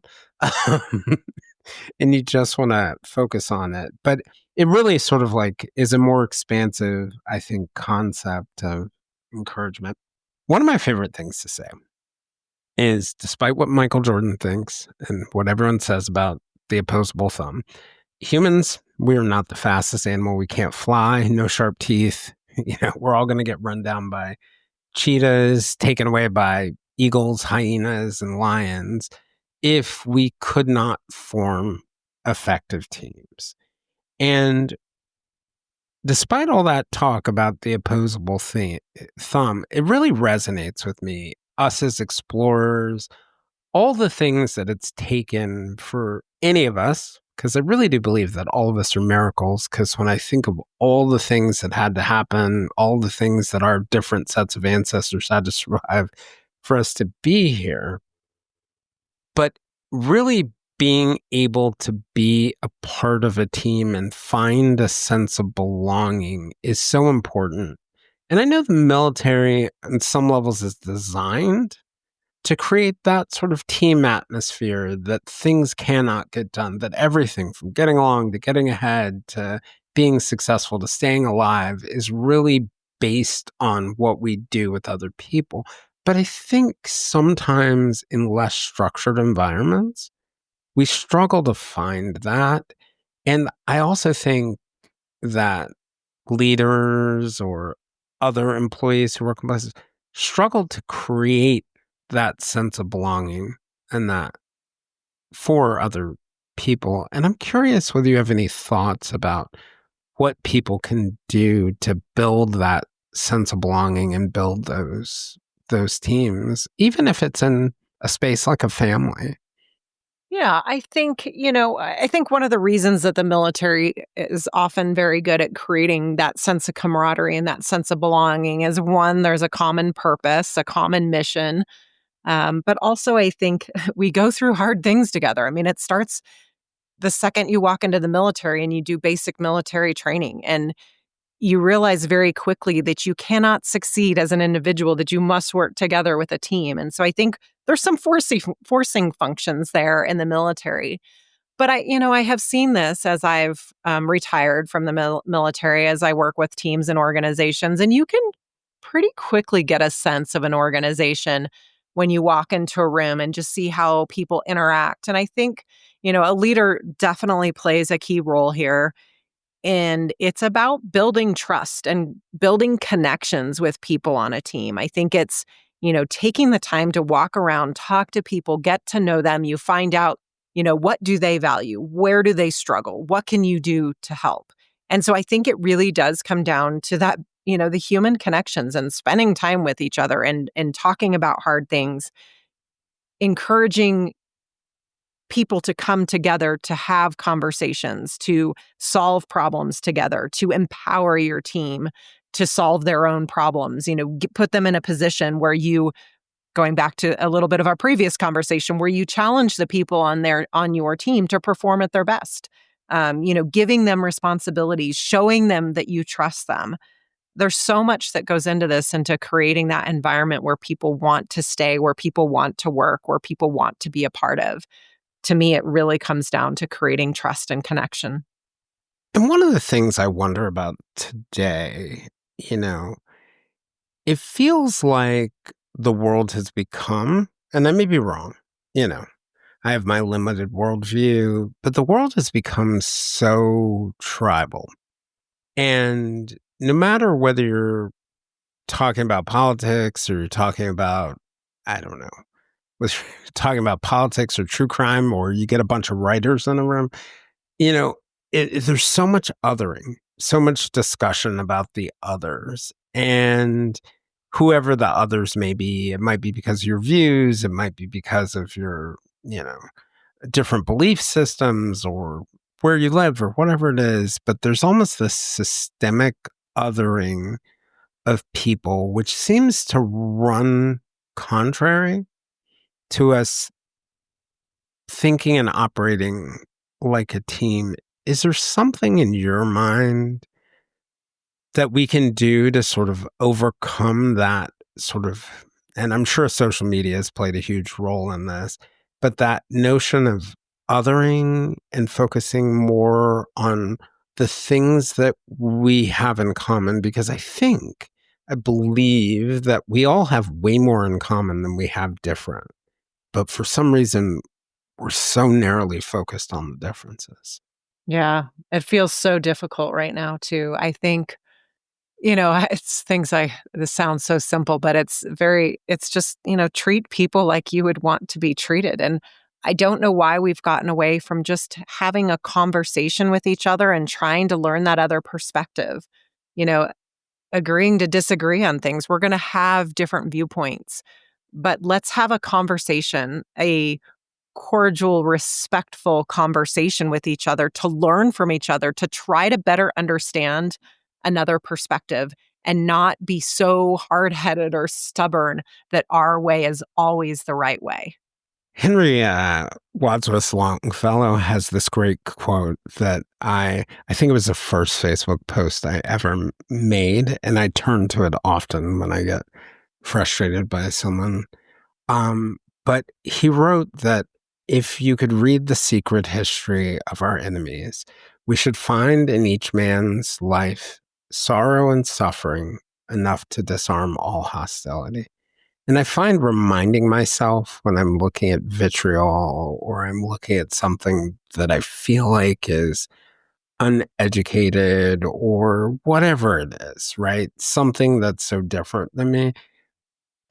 F: And you just want to focus on it. But it really sort of is a more expansive, I think, concept of encouragement. One of my favorite things to say is, despite what Michael Jordan thinks and what everyone says about the opposable thumb, humans, we're not the fastest animal. We can't fly, no sharp teeth. We're all going to get run down by cheetahs, taken away by eagles, hyenas, and lions if we could not form effective teams. And despite all that talk about the opposable thumb, it really resonates with me, us as explorers, all the things that it's taken for any of us, because I really do believe that all of us are miracles, because when I think of all the things that had to happen, all the things that our different sets of ancestors had to survive for us to be here, but really being able to be a part of a team and find a sense of belonging is so important. And I know the military on some levels is designed to create that sort of team atmosphere, that things cannot get done, that everything from getting along to getting ahead to being successful to staying alive is really based on what we do with other people. But I think sometimes in less structured environments, we struggle to find that. And I also think that leaders or other employees who work in places, struggle to create that sense of belonging and that for other people. And I'm curious whether you have any thoughts about what people can do to build that sense of belonging and build those teams, even if it's in a space like a family.
E: Yeah, I think, I think one of the reasons that the military is often very good at creating that sense of camaraderie and that sense of belonging is one, there's a common purpose, a common mission. But also, I think we go through hard things together. I mean, it starts the second you walk into the military and you do basic military training. And you realize very quickly that you cannot succeed as an individual, that you must work together with a team. And so I think there's some forcing functions there in the military. But I have seen this as I've retired from the military, as I work with teams and organizations, and you can pretty quickly get a sense of an organization when you walk into a room and just see how people interact. And I think, a leader definitely plays a key role here. And it's about building trust and building connections with people on a team. I think it's, taking the time to walk around, talk to people, get to know them. You find out, what do they value? Where do they struggle? What can you do to help? And so I think it really does come down to that, the human connections and spending time with each other and talking about hard things, encouraging people to come together to have conversations, to solve problems together, to empower your team to solve their own problems, put them in a position where you, going back to a little bit of our previous conversation, where you challenge the people on your team to perform at their best, giving them responsibilities, showing them that you trust them. There's so much that goes into this, into creating that environment where people want to stay, where people want to work, where people want to be a part of. To me, it really comes down to creating trust and connection.
F: And one of the things I wonder about today, it feels like the world has become, and I may be wrong, I have my limited worldview, but the world has become so tribal. And no matter whether you're talking about politics or you're talking about, I don't know, was talking about politics or true crime, or you get a bunch of writers in a room, there's so much othering, so much discussion about the others. And whoever the others may be, it might be because of your views, it might be because of your, different belief systems or where you live or whatever it is. But there's almost this systemic othering of people, which seems to run contrary to us thinking and operating like a team. Is there something in your mind that we can do to sort of overcome that sort of, and I'm sure social media has played a huge role in this, but that notion of othering and focusing more on the things that we have in common? Because I believe that we all have way more in common than we have different. But for some reason, we're so narrowly focused on the differences.
E: Yeah, it feels so difficult right now, too. I think, it's this sounds so simple, but it's just, treat people like you would want to be treated. And I don't know why we've gotten away from just having a conversation with each other and trying to learn that other perspective, agreeing to disagree on things. We're going to have different viewpoints, but let's have a conversation, a cordial, respectful conversation with each other, to learn from each other, to try to better understand another perspective and not be so hard-headed or stubborn that our way is always the right way.
F: Henry Wadsworth Longfellow has this great quote that I think it was the first Facebook post I ever made, and I turn to it often when I get frustrated by someone. But he wrote that if you could read the secret history of our enemies, we should find in each man's life sorrow and suffering enough to disarm all hostility. And I find reminding myself when I'm looking at vitriol or I'm looking at something that I feel like is uneducated or whatever it is, right? Something that's so different than me.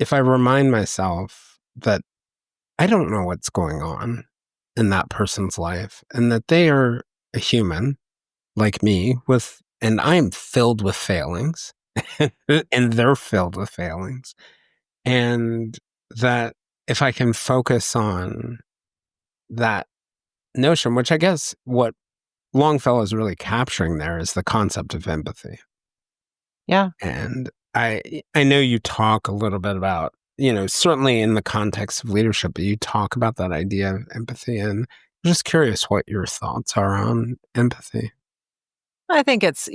F: if I remind myself that I don't know what's going on in that person's life and that they are a human like me and I'm filled with failings and they're filled with failings. And that if I can focus on that notion, which I guess what Longfellow is really capturing there is the concept of empathy.
E: Yeah.
F: And I know you talk a little bit about, certainly in the context of leadership, but you talk about that idea of empathy. And I'm just curious what your thoughts are on empathy.
E: I think it's,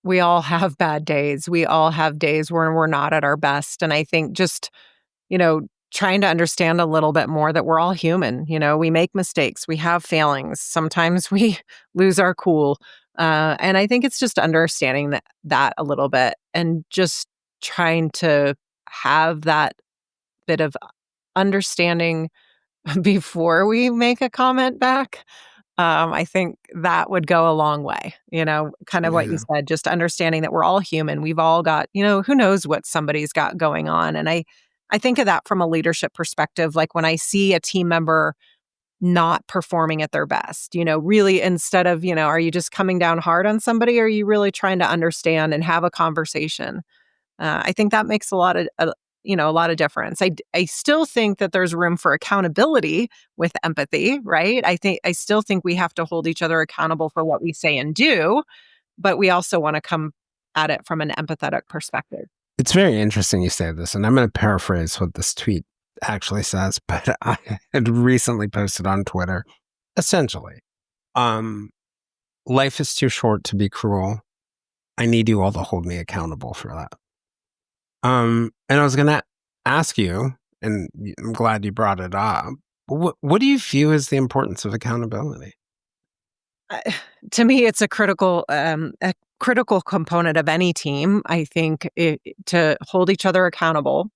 E: we all have bad days. We all have days where we're not at our best. And I think just, trying to understand a little bit more that we're all human. We make mistakes, we have failings. Sometimes we lose our cool. And I think it's just understanding that a little bit and just trying to have that bit of understanding before we make a comment back. I think that would go a long way, kind of what you
F: Yeah.
E: said, just understanding that we're all human. We've all got, who knows what somebody's got going on. And I think of that from a leadership perspective, like when I see a team member not performing at their best, really instead of, are you just coming down hard on somebody? Or are you really trying to understand and have a conversation? I think that makes a lot of difference. I still think that there's room for accountability with empathy, right? I still think we have to hold each other accountable for what we say and do, but we also want to come at it from an empathetic perspective.
F: It's very interesting you say this, and I'm going to paraphrase what this tweet actually says, but I had recently posted on Twitter, essentially, life is too short to be cruel. I need you all to hold me accountable for that. And I was going to ask you, and I'm glad you brought it up, what do you view as the importance of accountability?
E: To me, it's a critical component of any team. I think to hold each other accountable.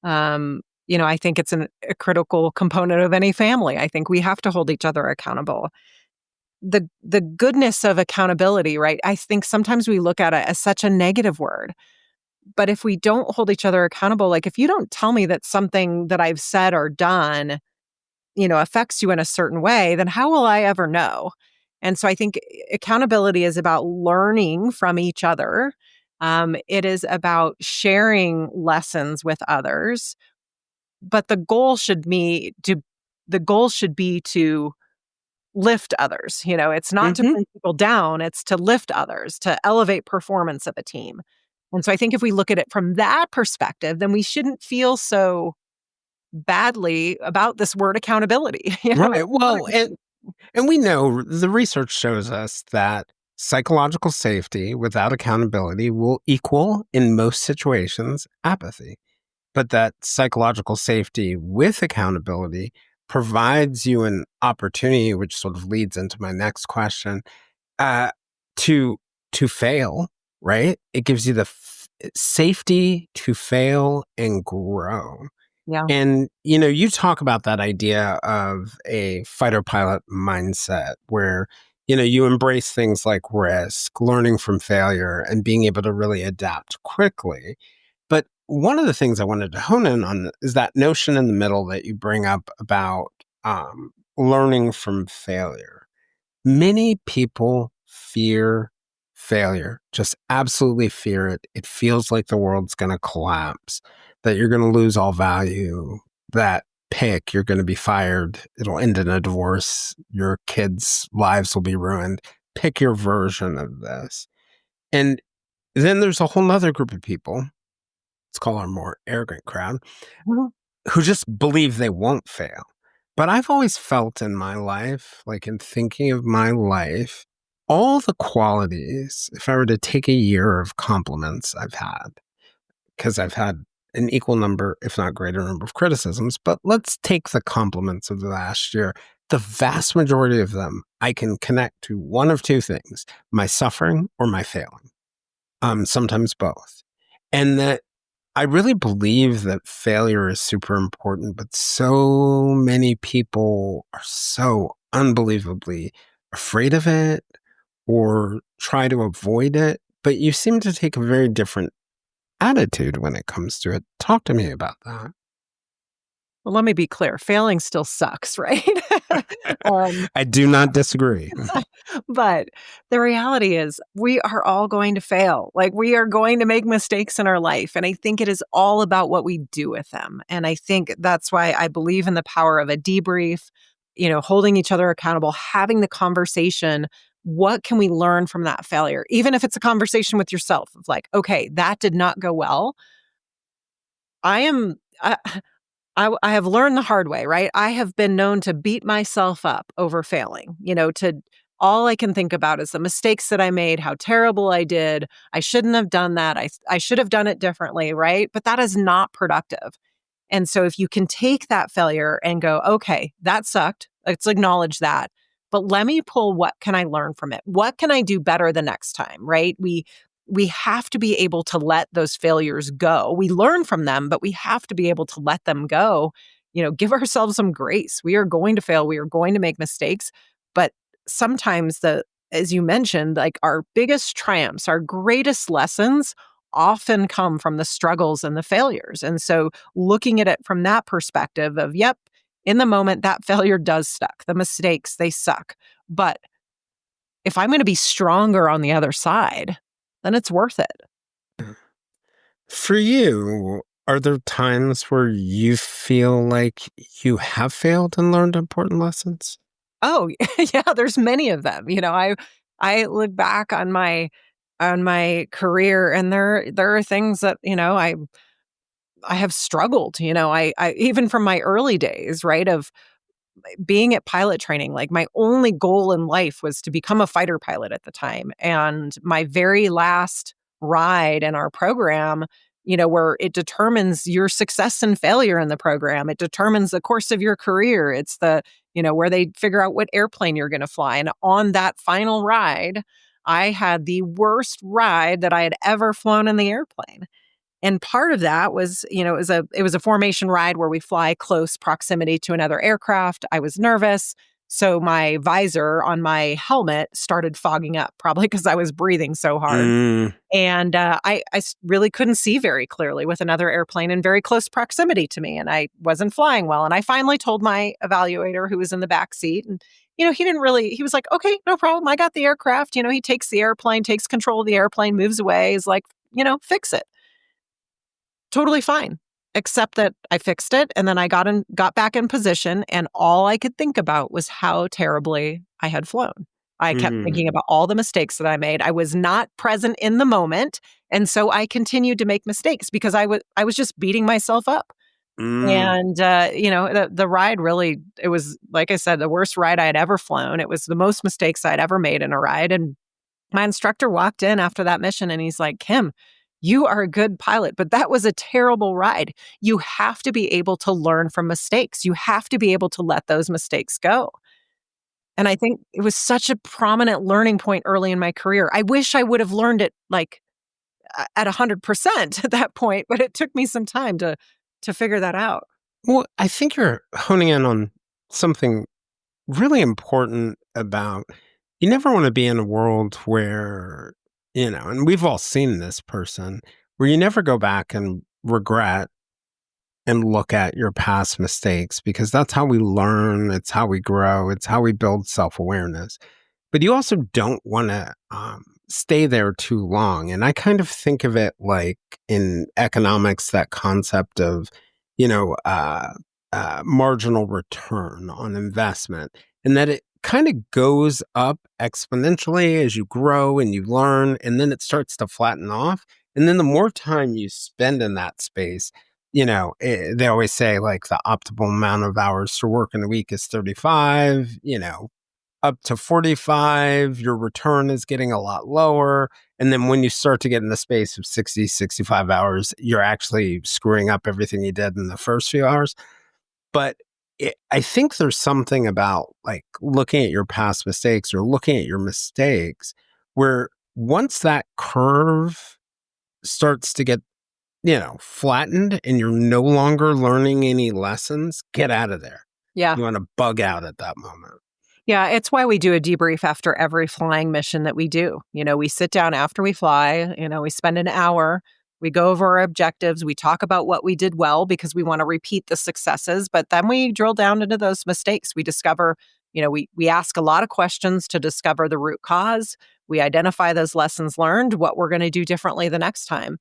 E: I think it's a critical component of any family. I think we have to hold each other accountable. The goodness of accountability, right? I think sometimes we look at it as such a negative word. But if we don't hold each other accountable, like if you don't tell me that something that I've said or done, affects you in a certain way, then how will I ever know? And so I think accountability is about learning from each other. It is about sharing lessons with others. But the goal should be to lift others. It's not to bring people down, it's to lift others, to elevate performance of a team. And so I think if we look at it from that perspective, then we shouldn't feel so badly about this word accountability.
F: Right. Well, and we know the research shows us that psychological safety without accountability will equal, in most situations, apathy. But that psychological safety with accountability provides you an opportunity, which sort of leads into my next question, uh, to fail, right? It gives you the safety to fail and grow.
E: Yeah.
F: And, you talk about that idea of a fighter pilot mindset where, you embrace things like risk, learning from failure, and being able to really adapt quickly. But one of the things I wanted to hone in on is that notion in the middle that you bring up about learning from failure. Many people fear failure, just absolutely fear it. It feels like the world's going to collapse, that you're going to lose all value, that you're going to be fired, it'll end in a divorce, your kids' lives will be ruined. Pick your version of this. And then there's a whole nother group of people, let's call our more arrogant crowd, who just believe they won't fail. But I've always felt in my life, like in thinking of my life, all the qualities, if I were to take a year of compliments I've had, because I've had an equal number, if not greater number of criticisms, but let's take the compliments of the last year. The vast majority of them, I can connect to one of two things, my suffering or my failing, sometimes both. And that I really believe that failure is super important, but so many people are so unbelievably afraid of it or try to avoid it. But you seem to take a very different attitude when it comes to it. Talk to me about that.
E: Well, let me be clear. Failing still sucks, right? um,
F: I do not disagree.
E: but the reality is we are all going to fail. Like we are going to make mistakes in our life. And I think it is all about what we do with them. And I think that's why I believe in the power of a debrief, holding each other accountable, having the conversation. What can we learn from that failure? Even if it's a conversation with yourself of like, okay, that did not go well. I have learned the hard way, right? I have been known to beat myself up over failing, all I can think about is the mistakes that I made, how terrible I did. I shouldn't have done that. I should have done it differently, right? But that is not productive. And so if you can take that failure and go, okay, that sucked. Let's acknowledge that. But let me pull, what can I learn from it? What can I do better the next time, right? We have to be able to let those failures go. We learn from them, but we have to be able to let them go. Give ourselves some grace. We are going to fail. We are going to make mistakes. But sometimes as you mentioned, like our biggest triumphs, our greatest lessons often come from the struggles and the failures. And so looking at it from that perspective of, yep, in the moment, that failure does suck. The mistakes, they suck. But if I'm going to be stronger on the other side, then it's worth it.
F: For you, are there times where you feel like you have failed and learned important lessons?
E: Oh, yeah, there's many of them. I look back on my career and there are things that, I have struggled, I even from my early days, right, of being at pilot training, like my only goal in life was to become a fighter pilot at the time. And my very last ride in our program, where it determines your success and failure in the program, it determines the course of your career. It's where they figure out what airplane you're going to fly. And on that final ride, I had the worst ride that I had ever flown in the airplane. And part of that was, it was a formation ride where we fly close proximity to another aircraft. I was nervous. So my visor on my helmet started fogging up, probably because I was breathing so hard. And I really couldn't see very clearly with another airplane in very close proximity to me. And I wasn't flying well. And I finally told my evaluator, who was in the back seat, and he was like, okay, no problem. I got the aircraft. He takes the airplane, takes control of the airplane, moves away, is like, fix it. Totally fine, except that I fixed it and then I got back in position and all I could think about was how terribly I had flown. I kept thinking about all the mistakes that I made. I was not present in the moment, and so I continued to make mistakes because I was just beating myself up. And the ride really, it was, like I said, the worst ride I had ever flown. It was the most mistakes I'd ever made in a ride. And my instructor walked in after that mission and he's like, Kim, you are a good pilot, but that was a terrible ride. You have to be able to learn from mistakes. You have to be able to let those mistakes go. And I think it was such a prominent learning point early in my career. I wish I would have learned it like at 100% at that point, but it took me some time to figure that out.
F: Well, I think you're honing in on something really important about you never want to be in a world where, and we've all seen this person, where you never go back and regret and look at your past mistakes because that's how we learn, it's how we grow, it's how we build self-awareness. But you also don't want to stay there too long. And I kind of think of it like in economics, that concept of, marginal return on investment, and that it kind of goes up exponentially as you grow and you learn, and then it starts to flatten off. And then the more time you spend in that space, they always say like the optimal amount of hours to work in a week is 35, up to 45, your return is getting a lot lower. And then when you start to get in the space of 60, 65 hours, you're actually screwing up everything you did in the first few hours. But I think there's something about like looking at your past mistakes or looking at your mistakes where once that curve starts to get, flattened and you're no longer learning any lessons, get out of there.
E: Yeah.
F: You want to bug out at that moment.
E: Yeah, it's why we do a debrief after every flying mission that we do. We sit down after we fly, we spend an hour We go over our objectives. We talk about what we did well because we want to repeat the successes, but then we drill down into those mistakes. We discover, we ask a lot of questions to discover the root cause. We identify those lessons learned, what we're going to do differently the next time.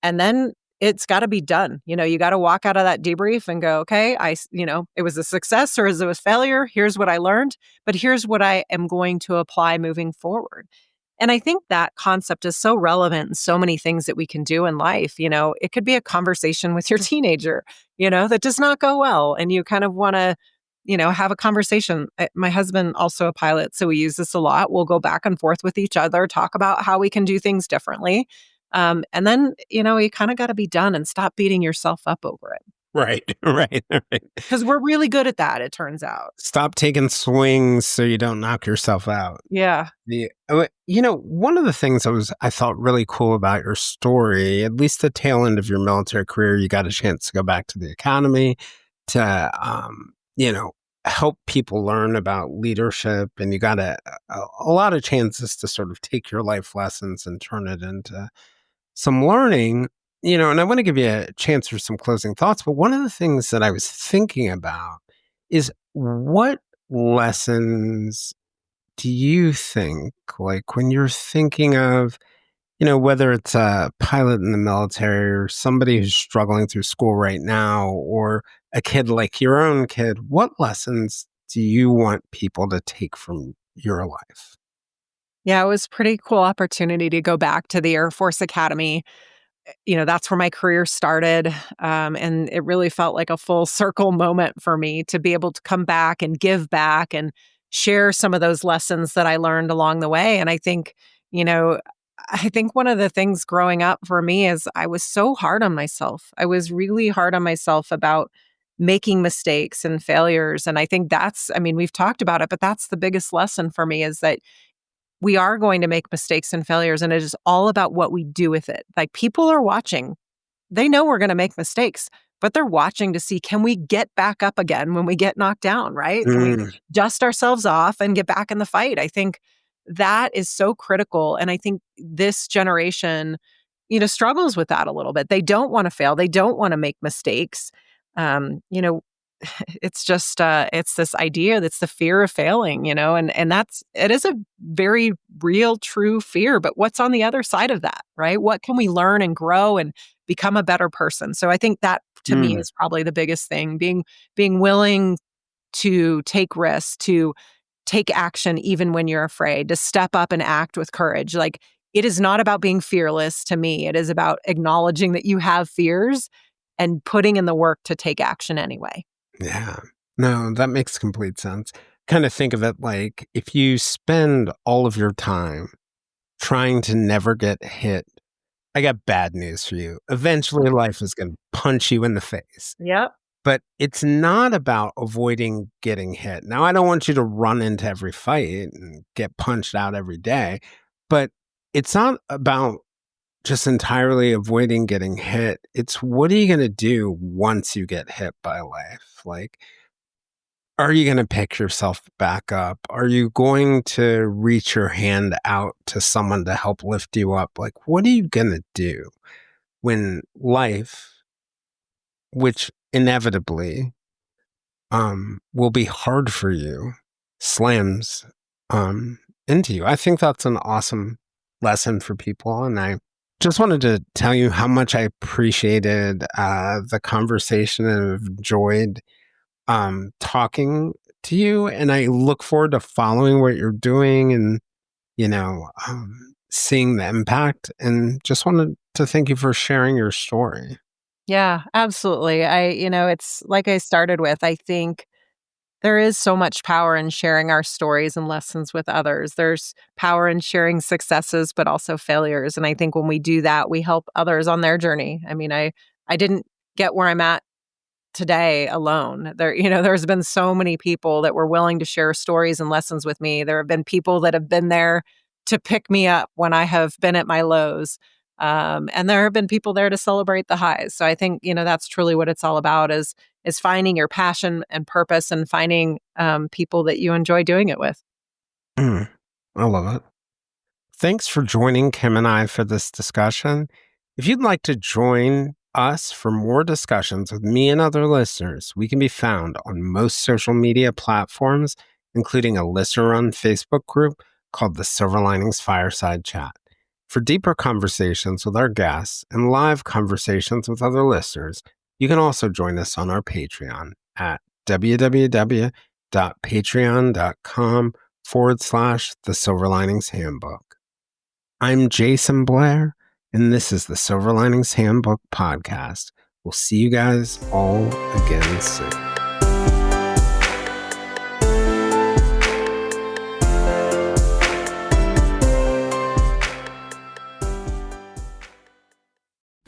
E: And then it's got to be done. You got to walk out of that debrief and go, okay, it was a success or it was a failure. Here's what I learned, but here's what I am going to apply moving forward. And I think that concept is so relevant in so many things that we can do in life. It could be a conversation with your teenager, that does not go well. And you kind of want to, have a conversation. My husband, also a pilot, so we use this a lot. We'll go back and forth with each other, talk about how we can do things differently. And then, you kind of got to be done and stop beating yourself up over it.
F: Right.
E: Because we're really good at that, it turns out.
F: Stop taking swings so you don't knock yourself out.
E: Yeah.
F: One of the things I thought really cool about your story, at least the tail end of your military career, you got a chance to go back to the academy to, help people learn about leadership, and you got a lot of chances to sort of take your life lessons and turn it into some learning. And I want to give you a chance for some closing thoughts, but one of the things that I was thinking about is what lessons do you think, like when you're thinking of, whether it's a pilot in the military or somebody who's struggling through school right now, or a kid like your own kid, what lessons do you want people to take from your life?
E: Yeah, it was a pretty cool opportunity to go back to the Air Force Academy. That's where my career started. And it really felt like a full circle moment for me to be able to come back and give back and share some of those lessons that I learned along the way. And I think one of the things growing up for me is I was so hard on myself. I was really hard on myself about making mistakes and failures. And I think we've talked about it, but that's the biggest lesson for me, is that we are going to make mistakes and failures, and it is all about what we do with it. Like, people are watching. They know we're going to make mistakes, but they're watching to see, can we get back up again when we get knocked down, right? Can we dust ourselves off and get back in the fight? I think that is so critical. And I think this generation, struggles with that a little bit. They don't want to fail. They don't want to make mistakes. It's just, it's this idea that's the fear of failing, and it is a very real, true fear. But what's on the other side of that, right? What can we learn and grow and become a better person? So I think that to me is probably the biggest thing, being willing to take risks, to take action even when you're afraid, to step up and act with courage. Like, it is not about being fearless to me. It is about acknowledging that you have fears and putting in the work to take action anyway.
F: Yeah. No, that makes complete sense. Kind of think of it like, if you spend all of your time trying to never get hit, I got bad news for you. Eventually, life is going to punch you in the face.
E: Yep.
F: But it's not about avoiding getting hit. Now, I don't want you to run into every fight and get punched out every day, but it's not about just entirely avoiding getting hit. It's, what are you going to do once you get hit by life? Like, are you going to pick yourself back up? Are you going to reach your hand out to someone to help lift you up? Like, what are you going to do when life, which inevitably will be hard for you, slams into you? I think that's an awesome lesson for people. And I just wanted to tell you how much I appreciated the conversation and have enjoyed talking to you. And I look forward to following what you're doing and, seeing the impact. And just wanted to thank you for sharing your story.
E: Yeah, absolutely. It's like I started with, I think there is so much power in sharing our stories and lessons with others. There's power in sharing successes, but also failures. And I think when we do that, we help others on their journey. I mean, I didn't get where I'm at today alone. There's been so many people that were willing to share stories and lessons with me. There have been people that have been there to pick me up when I have been at my lows. And there have been people there to celebrate the highs. So I think, that's truly what it's all about, is finding your passion and purpose and finding people that you enjoy doing it with.
F: I love it. Thanks for joining Kim and I for this discussion. If you'd like to join us for more discussions with me and other listeners, we can be found on most social media platforms, including a listener-run Facebook group called the Silver Linings Fireside Chat. For deeper conversations with our guests and live conversations with other listeners, you can also join us on our Patreon at www.patreon.com/The Silver Linings Handbook. I'm Jason Blair, and this is the Silver Linings Handbook podcast. We'll see you guys all again soon.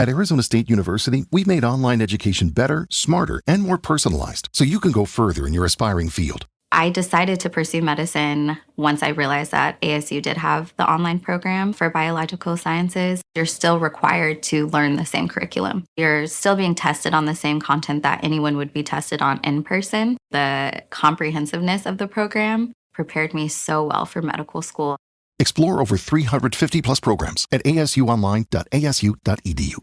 G: At Arizona State University, we've made online education better, smarter, and more personalized so you can go further in your aspiring field.
H: I decided to pursue medicine once I realized that ASU did have the online program for biological sciences. You're still required to learn the same curriculum. You're still being tested on the same content that anyone would be tested on in person. The comprehensiveness of the program prepared me so well for medical school.
G: Explore over 350 plus programs at asuonline.asu.edu.